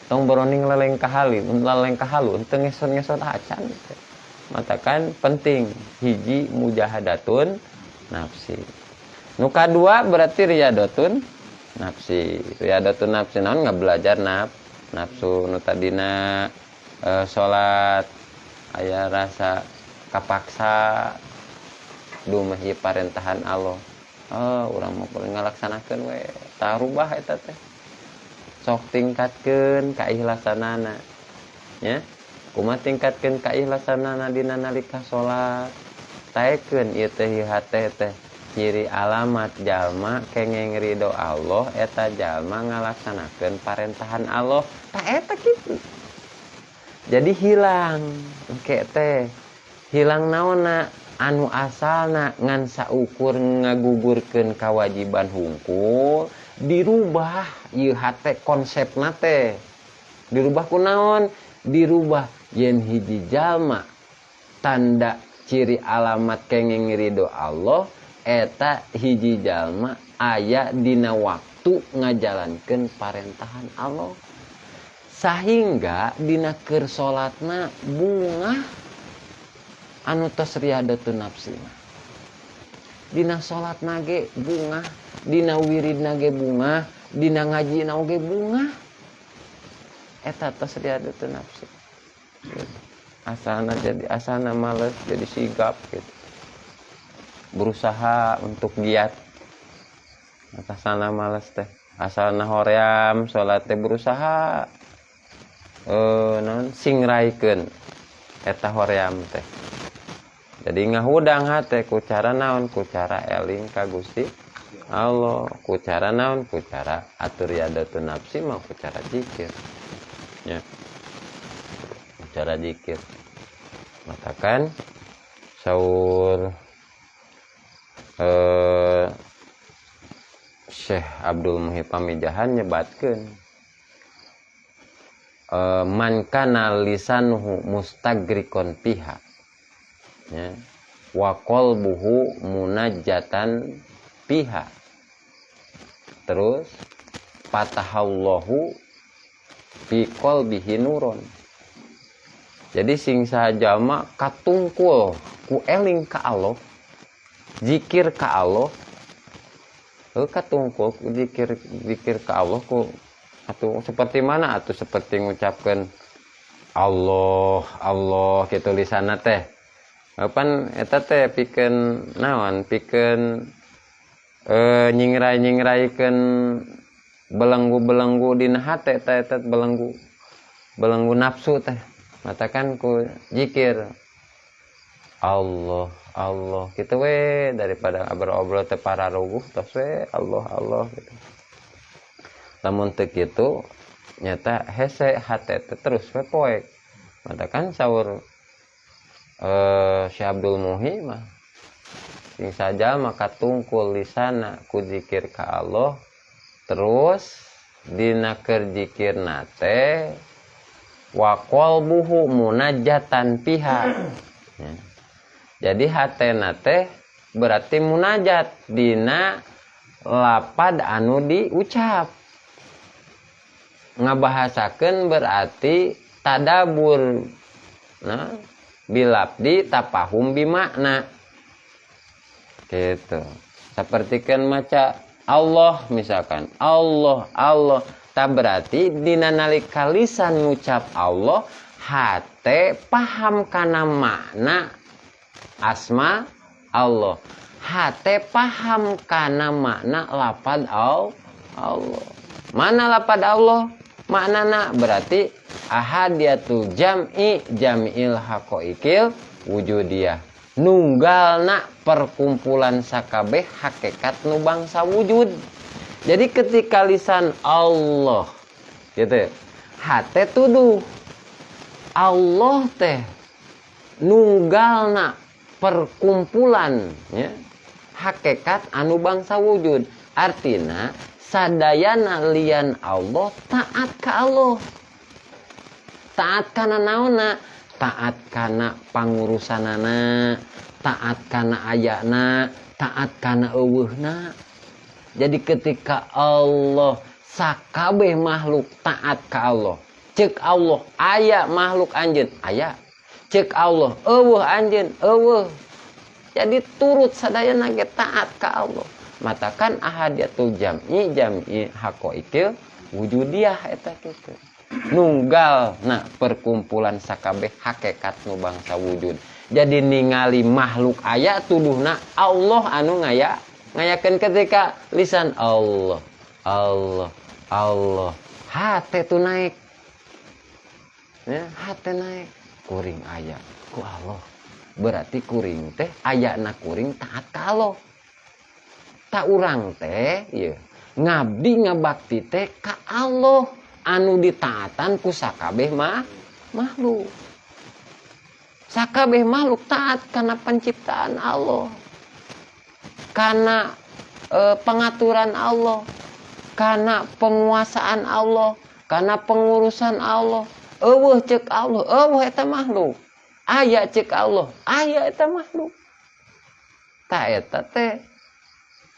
Tong boroning laleng kahalun teu ngesod acan teh. Matakan penting hiji mujahadatun nafsi. Nu kadua berarti riyadatun nafsi. Riyadatun nafsi naon ngabelajar nafsu nu tadina salat aya rasa kapaksa duh mah ieu parentahan Allah. Urang mah kudu ngalaksanakeun we. Tah rubah eta teh. Sok tingkatkeun kaikhlasanana. Nya. Kumaha tingkatkeun kaikhlasanana dina nalika salat. Taekeun ieu teh hate teh ciri alamat jalma kengeng ridho Allah eta jalma ngalaksanakeun parentahan Allah. Tah eta kitu. Jadi hilang engke teh. Hilang naonna anu asalna ngan saukur ngagugurkeun kawajiban hungkul dirubah ieu hate konsepna teh. Dirubah ku naon? Dirubah yen hiji jalma tanda ciri alamat kengeng ridho Allah eta hiji jalma aya dina waktu ngajalankeun parentahan Allah sahingga dina keur salatna bungah anu tos riyadatun nafsi dina salatna ge bungah dina wiridna ge bungah dina ngajina ge bungah eta tos riyadatun nafsi asalna males jadi sigap gitu berusaha untuk giat asalna males teh asalna hoream salat teh berusaha naon singraikeun eta hoream teh jadi ngahudang hate ku cara naon ku cara eling ka Gusti Allah ku cara naon ku cara atur riyadatun nafsi mah ku cara zikir nya ku cara zikir matakan saur Syekh Abdul Muhyi Pamijahan nyebatkeun man kana lisanuhu mustagrikon piha ya wa qalbuhu munajjatan piha terus fatahallahu fi qalbihi nurun. Jadi sing saha mah katungkul ku eling ka Allah zikir ka Allah katungkul zikir ka Allah ku Atuh seperti mana? Atuh seperti mengucapkan Allah, Allah gitu lisanna teh. Kapan eta teh pikeun naon? Pikeun nyingrai-nyingraikeun belenggu-belenggu dina hate teh eta belenggu nafsu teh. Matakan ku zikir Allah, Allah gitu we daripada obrol-obrol teh pararuguh tos we Allah, Allah gitu. Lamun teu kitu nyata hese hate teh terus we poek. Matakan saur Syekh Abdul Muhi mah sing saja maka tungkul lisana ku zikir ka Allah terus dina keur zikirna teh wa qalbuhu munajatan piha. Ya. Jadi hatena teh berarti munajat dina lapad anu diucap. Ngabahasakeun berarti tadabur. Nah, bilabdi tapahum bimakna. Gitu. Sapertikeun maca Allah misalkan. Allah, Allah. Tak berarti dina nalika lisan ngucap Allah hate paham kana makna asma Allah. Hate paham kana makna lapad Allah. Mana lapad Allah? Maknana berarti ahadiyatul jam'il haqaiqil wujudiyah. Nunggalna perkumpulan sakabeh hakikat nu bangsa wujud. Jadi ketika lisan Allah gitu, hate tuduh Allah teh nunggalna perkumpulan ya, hakikat anu bangsa wujud. Artina sadayana lian Allah taat ka Allah. Taat kana naonna? Taat kana pangurusanana, taat kana ayana, taat kana eueuhna. Jadi ketika Allah sakabeh makhluk taat ka Allah. Cek Allah aya makhluk anjeun, aya. Cek Allah eueuh anjeun, eueuh. Jadi turut sadayana ge taat ka Allah. Matakan ahadiyatul jam'i haqaiqil wujudiyah eta kitu. Nunggalna perkumpulan sakabeh hakikat nu bangsa wujud. Jadi ningali makhluk aya tuduhna Allah anu ngayakeun ketika lisan Allah, Allah, Allah. Hate tu naik. Ya, hate naik. Kuring aya ku Allah. Berarti kuring teh ayana kuring taat ka Allah. Ta urang teh ieu ngabdi ngabakti teh ka Allah anu ditaatan ku sakabeh makhluk. Sakabeh makhluk taat kana penciptaan Allah. Kana pengaturan Allah, kana penguasaan Allah, kana pengurusan Allah. Eueuh ceuk Allah, eueuh eta makhluk. Aya ceuk Allah, aya eta makhluk. Ta eta teh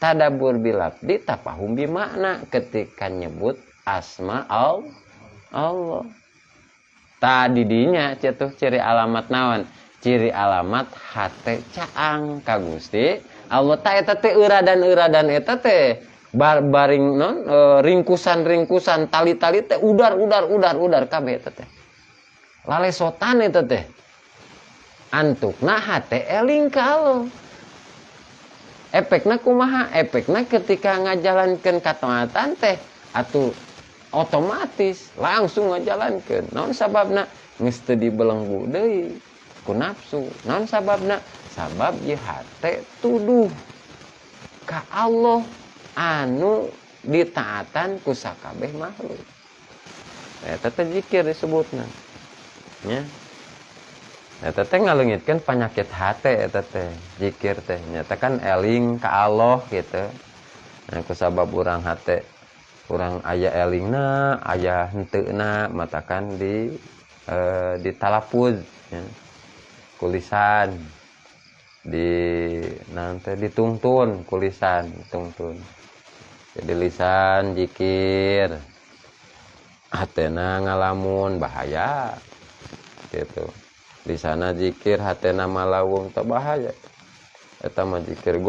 tadabur bilabdi tapahum bimakna ketika nyebut asma Allah. Tadi dinya cetuh ciri alamat naon? Ciri alamat hate caang ka Gusti Allah. Ta eta teh euradan eta teh baring non ringkusan tali-tali teh udar kabeh eta teh. Lalesotan eta teh. Antukna hate eling ka Allah. Efekna kumaha? Efekna ketika ngajalankeun kataatan teh atuh otomatis langsung ngajalankeun. Naon sababna? Geus teu dibelenggu deui ku nafsu. Naon sababna? Sabab ieu hate tuduh ka Allah anu ditaatan ku sakabeh makhluk. Eta teh zikir disebutna. Nya. Eta teh ngaleungitkeun panyakit hate eta teh zikir teh. Nyata kan eling ka Allah gitu. Nah ku sabab urang hate urang aya elingna, aya henteuna matakan di talapuz ya. Kulisan nanti ditungtun kulisan ditungtun. Jadi lisan zikir hatena ngalamun bahaya gitu. Lisana zikir hatena malawung teu bahaya. Eta mah zikir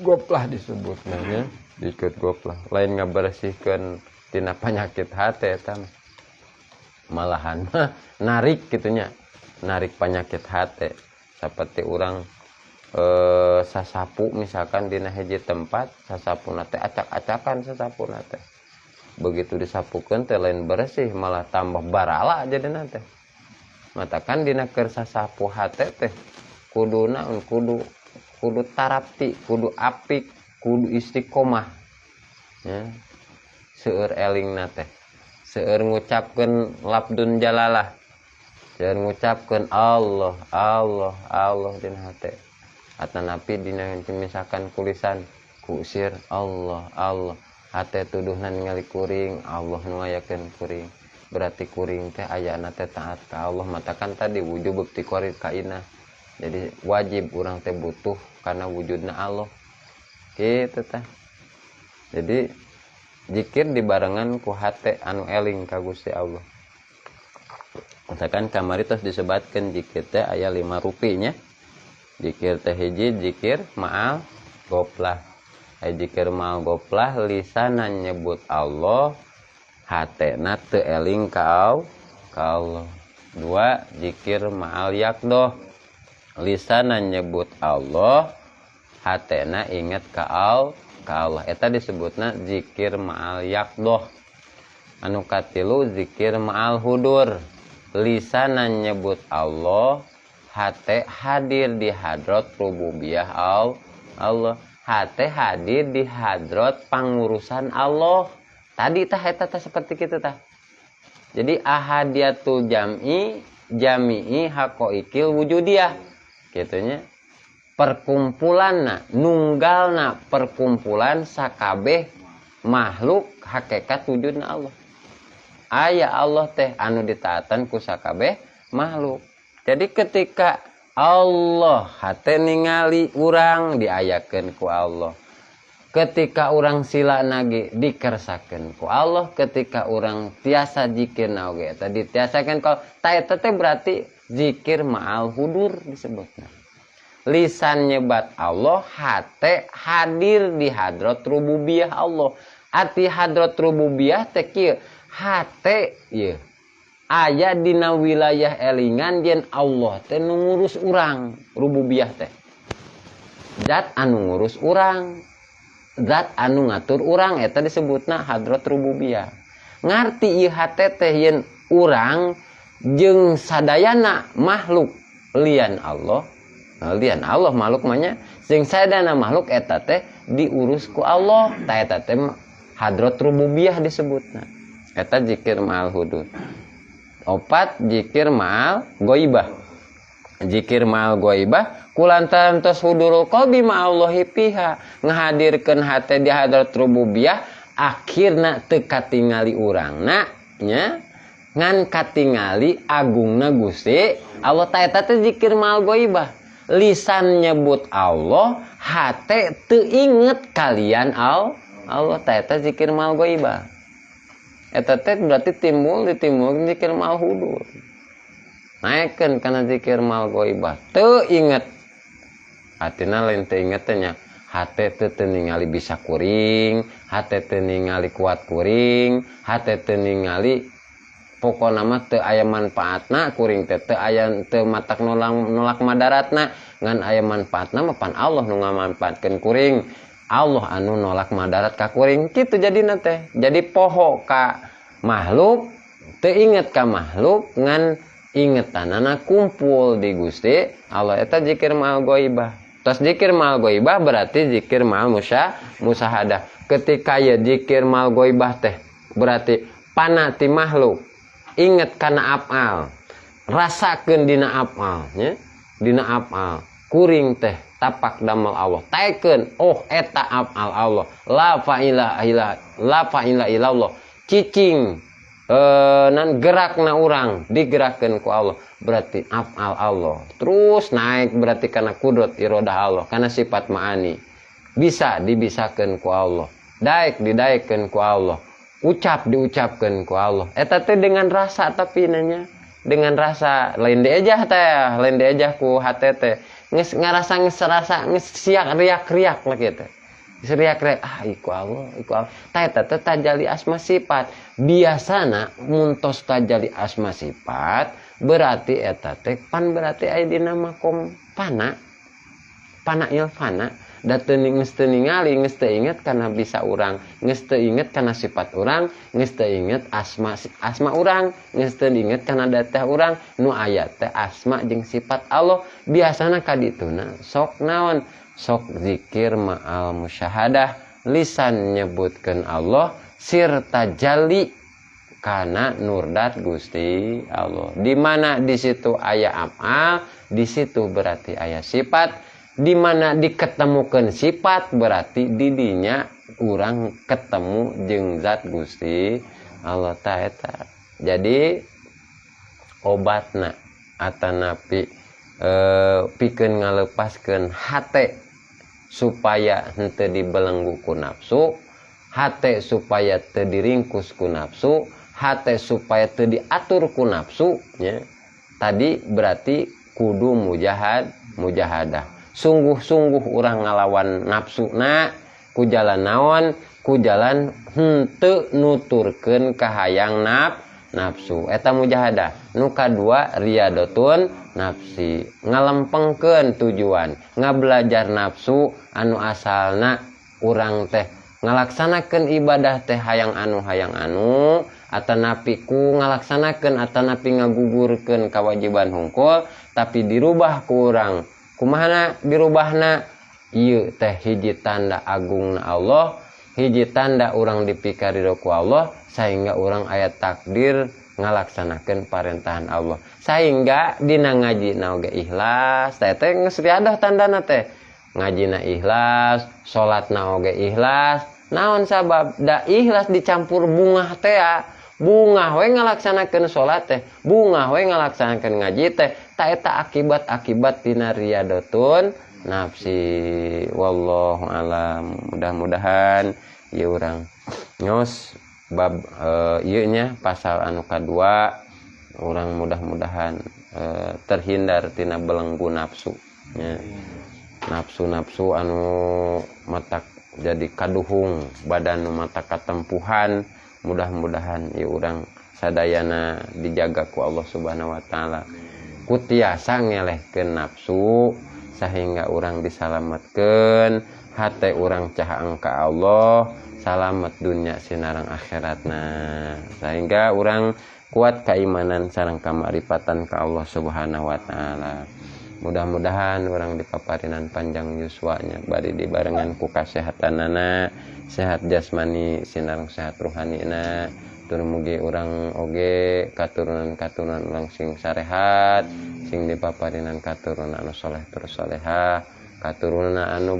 goplah disebutna nya. Zikir goplah lain ngabersihkeun tina penyakit hati eta malahan narik gitunya, narik penyakit hati seperti orang sasapu misalkan dina hiji tempat sasapuna teh acak-acakan sasapuna teh begitu disapukeun teh lain bersih malah tambah barala jadina teh matakan dina keur sasapu hate teh kudu naon kudu tarapti kudu apik kudu istiqomah ya seueur elingna teh seueur ngucapkeun lafdun jalalah seueur ngucapkeun Allah Allah Allah dina hate atanapi dina misalkan kulisan kusir Allah Allah hate tuduhna ningali kuring Allah nu ngayakeun kuring berarti kuring teh ayana teh taat ka Allah matakan tadi wujud bukti kuari kaina jadi wajib urang teh butuh karena wujudna Allah kitu teh jadi zikir dibarengan ku hate anu eling ka Gusti Allah misalkan kamari tos disebatkeun zikir teh aya 5 rupinya zikir teh hiji zikir ma'al goplah zikir ma'al goplah lisanan nyebut Allah hatena teu eling ka Allah 2 zikir ma'al yakdoh lisanan nyebut Allah hatena inget ka Allah eta disebutna zikir ma'al yakdoh anu katilu zikir ma'al hudur lisanan nyebut Allah hate hadir di hadrat rububiyah Allah hate hadir di hadrat pangurusan Allah tadi tah eta tah seperti kitu tah jadi ahadiyatul jami'i haqaiqil wujudiyah kitunya perkumpulanna nunggalna perkumpulan sakabeh makhluk hakikat wujudna Allah aya Allah teh anu ditaatan ku sakabeh makhluk jadi ketika Allah hate ningali urang diayakeun ku Allah ketika urang sila nage dikersakeun ku Allah ketika urang tiasa zikir oge tadi tiasakeun ku ta eta teh berarti zikir ma'al hudur disebutna lisan nyebat Allah hate hadir di hadrat rububiyah Allah arti hadrat rububiyah teh kieu hate ieu aya dina wilayah elingan yen Allah teh nu ngurus urang rububiyah teh zat anu ngurus urang zat anu ngatur urang eta disebutna hadrat rububiyah ngarti ieu hate teh yen urang jeung sadayana makhluk lian Allah makhluk mah nya jeung sadayana makhluk eta teh diurus ku Allah ta eta teh hadrat rububiyah disebutna eta zikir ma'al hudur 4 zikir ma'al ghaibah zikir ma'al ghaibah kulantaran tos hudurul qalbi ma'allahi fiha ngahadirkeun hate di hadrat rububiyah akhirna teu katingali urangna nya ngan katingali agungna Gusti Allah ta eta teh zikir ma'al ghaibah lisan nyebut Allah hate teu inget kalian Allah ta eta zikir ma'al ghaibah eta teh berarti timbul zikir ma'al hudur naikkeun kana zikir ma'al ghaibah teu inget atina lain teu inget teh nya hate teu ningali bisa kuring hate teu ningali kuat kuring hate teu ningali pokona mah teu aya manfaatna kuring teh teu aya teu matak nolak madaratna ngan aya manfaatna mah pan Allah nu ngamanfaatkeun kuring Allah anu nolak madarat ka kuring kitu jadina teh jadi poho ka makhluk teu inget ka makhluk ngan ingetanana kumpul di Gusti Allah eta zikir ma'al ghaibah tos zikir ma'al ghaibah berarti zikir ma'al musahadah ketika ya zikir ma'al ghaibah teh berarti pana ti makhluk inget kana afal rasakeun dina afal nya dina afal kuring teh tapak damel Allah taekeun oh eta afal Allah la fa ilaha illallah cicing nan gerakna urang digerakkeun ku Allah berarti afal Allah terus naik berarti kana kudrat iradah Allah kana sifat ma'ani bisa dibisakeun ku Allah daek didaekeun ku Allah ucap diucapkeun ku Allah eta teh dengan rasa tapi nanya dengan rasa lain diejah teh lain diejah ku hate teh geus ngarasa geus rasa geus siak riak-riak lah kitu Seriak-riak iku Allah. Ta eta teh tajalli asma sifat. Biasana muntos tajalli asma sifat berarti eta teh pan berarti aya dina makom fana. Fana il fana. Da teu geus teu ningali, geus teu inget kana bisa urang, geus teu inget kana sifat urang, geus teu inget asma urang, geus teu inget kana datah urang. Nu aya teh asma jeung sifat Allah. Biasana kadituna sok naon? Sok zikir ma'al musyahadah, lisan nyebutkeun Allah, sir tajalli kana nurdat Gusti Allah. Di mana di situ aya amal, di situ berarti aya sifat. Di mana diketemukeun sifat berarti didinya urang ketemu jeung zat Gusti Allah ta eta. Jadi obatna atanapi pikeun ngalepaskeun hate supaya henteu dibelenggu ku nafsu, hate supaya teu diringkus ku nafsu, hate supaya teu diatur ku nafsu nya. Tadi berarti kudu mujahadah. Sungguh-sungguh urang ngalawan nafsuna ku jalan naon? Ku jalan henteu nuturkeun ka hayang nafsu. Eta mujahadah. Nu kadua riyadatun nafsi, ngalempengkeun tujuan, ngabelajar nafsu anu asalna urang teh ngalaksanakeun ibadah teh hayang anu atanapi ku ngalaksanakeun atanapi ngagugurkeun kewajiban hungkul tapi dirubah ku urang. Kumahana dirubahna? Ieu teh hiji tanda agungna Allah, hiji tanda urang dipikaridho ku Allah sehingga urang aya takdir ngalaksanakeun parentahan Allah. Sehingga dina ngajina oge ikhlas, teh geus riadah tandana teh. Ngajina ikhlas, salatna oge ikhlas. Naon sabab? Da ikhlas dicampur bungah teh. Bungah we ngalaksanakeun salat teh, bungah we ngalaksanakeun ngaji teh. Ta eta akibat tina riyadatun nafsi. Wallahu alam. Mudah-mudahan ieu urang nyos bab ieu nya pasal anu kadua urang mudah-mudahan terhindar tina belenggu nafsu nya. Nafsu anu matak jadi kaduhung badan nu matak katempuhan. Mudah-mudahan ieu urang sadayana dijaga ku Allah Subhanahu wa taala. Ku tiasa ngelehkeun nafsu sehingga urang disalametkeun, hate urang cahaang ka Allah, salamet dunya sinareng akhiratna. Sehingga urang kuat keimanan sareng kamarifatan ka Allah Subhanahu wa taala. Mudah-mudahan urang dipaparinan panjang yuswanya bari dibarengan ku kasehatanana, sehat jasmani sinareng sehat rohanina. Tur mugi urang oge katurunan-katurunan urang sing sarehat, sing dipaparinan katurunan anu saleh tur salehah, katurunan anu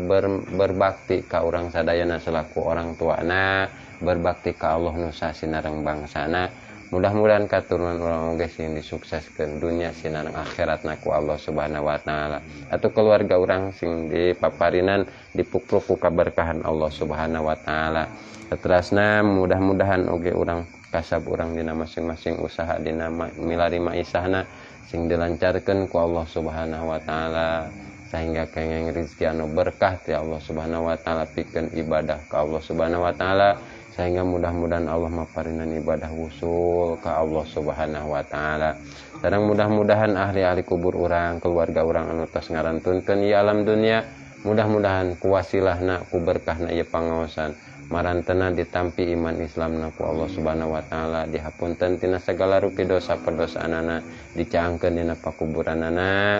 berbakti ka urang sadayana selaku orang tuana, berbakti ka Allah nu sasinareng bangsana. Mudah-mudahan katurunan urang oge sing disukseskeun dunya sinareng akhiratna ku Allah Subhanahu wa taala. Atuh keluarga urang sing dipaparinan dipukruk ku kaberkahan Allah Subhanahu wa taala. Saterasna mudah-mudahan oge urang kasab urang dina masing-masing usaha dina milari maisahna sing dilancarkeun ku Allah Subhanahu wa taala sehingga kenging rezeki anu berkah ti Allah Subhanahu wa taala pikeun ibadah ka Allah Subhanahu wa taala sehingga mudah-mudahan Allah maparinan ibadah wusul ka Allah Subhanahu wa taala. Sareng mudah-mudahan ahli-ahli kubur urang, keluarga urang anu tos ngarantunkeun ieu alam dunia, mudah-mudahan ku wasilahna ku berkahna ieu pangaosan marantena ditampi iman Islamna ku Allah Subhanahu wa taala, dihapunten tina sagala rupi dosa perdosaanana, dicaangkeun dina pakuburanana,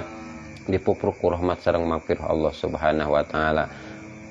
dipupruk ku rahmat sareng magfirah Allah Subhanahu wa taala.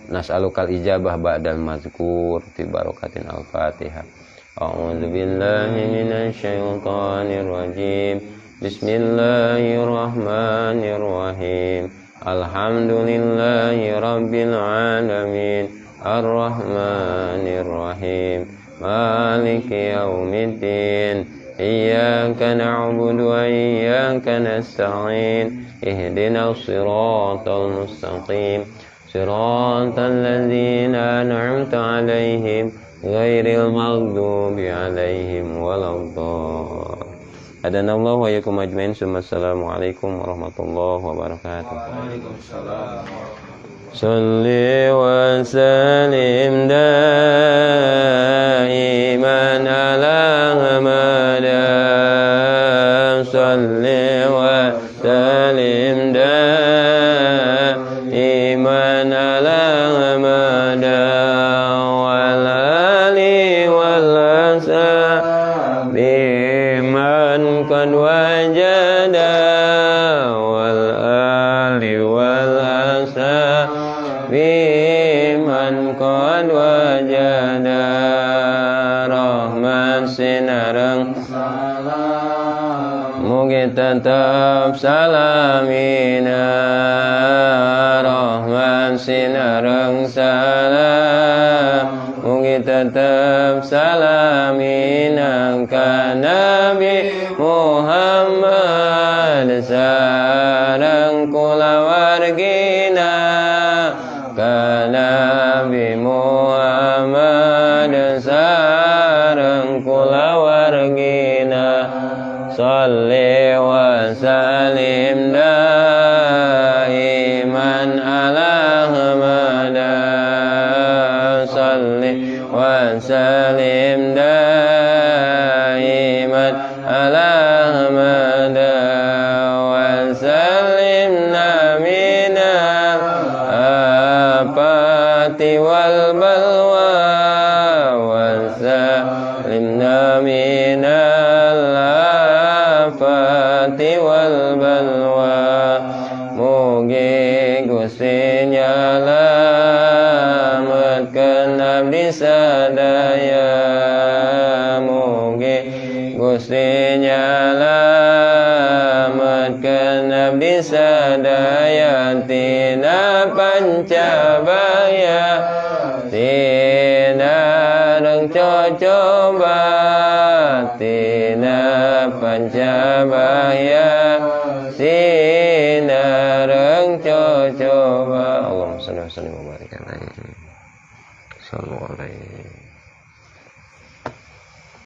Nas'alukal ijabah ba'dal mazkur fi barakatin al-Fatihah. A'udzu billahi minasy syaithanir rajim. Bismillahirrahmanirrahim. Alhamdulillahi rabbil alamin. Ar-Rahmanir-Rahim. Maliki yaumiddin. Iyyaka na'budu wa iyyaka nasta'in. Ihdinas siratal mustaqim. Siratal ladzina an'amta 'alaihim ghairil maghdubi 'alaihim waladdallin. Hadanallahu wa iyyakum ajmain. Assalamualaikum warahmatullahi wabarakatuh. Waalaikumsalam. Salli wa sallim daiman ala Muhammad. Salli wa sallim daiman ala Muhammad wal ali wal ashabi man qad wajada wal ali wal biman qad wajada rahman sinareng mugi tetap salamina rahman sinareng salam mugi tetap salamina ka Nabi Muhammad sareng kulawargina ka Nabi Muhammad sareng kulawargina. Salli wa sallim daiman ala Muhammad. Salli wa sallim daiman ala Muhammad wa sallimna minal afati wal balwa wa sallimna minal afati wal balwa. Mugi Gusti nyalametkeun abdi sadaya. Mugi Gusti nyalametkeun abdi sadaya tina pancabaya tina reng cocoba tina pancabaya tina reng cocoba. Allahumma shalli wa sallim wa barik alaihi. Sallallahu alaihi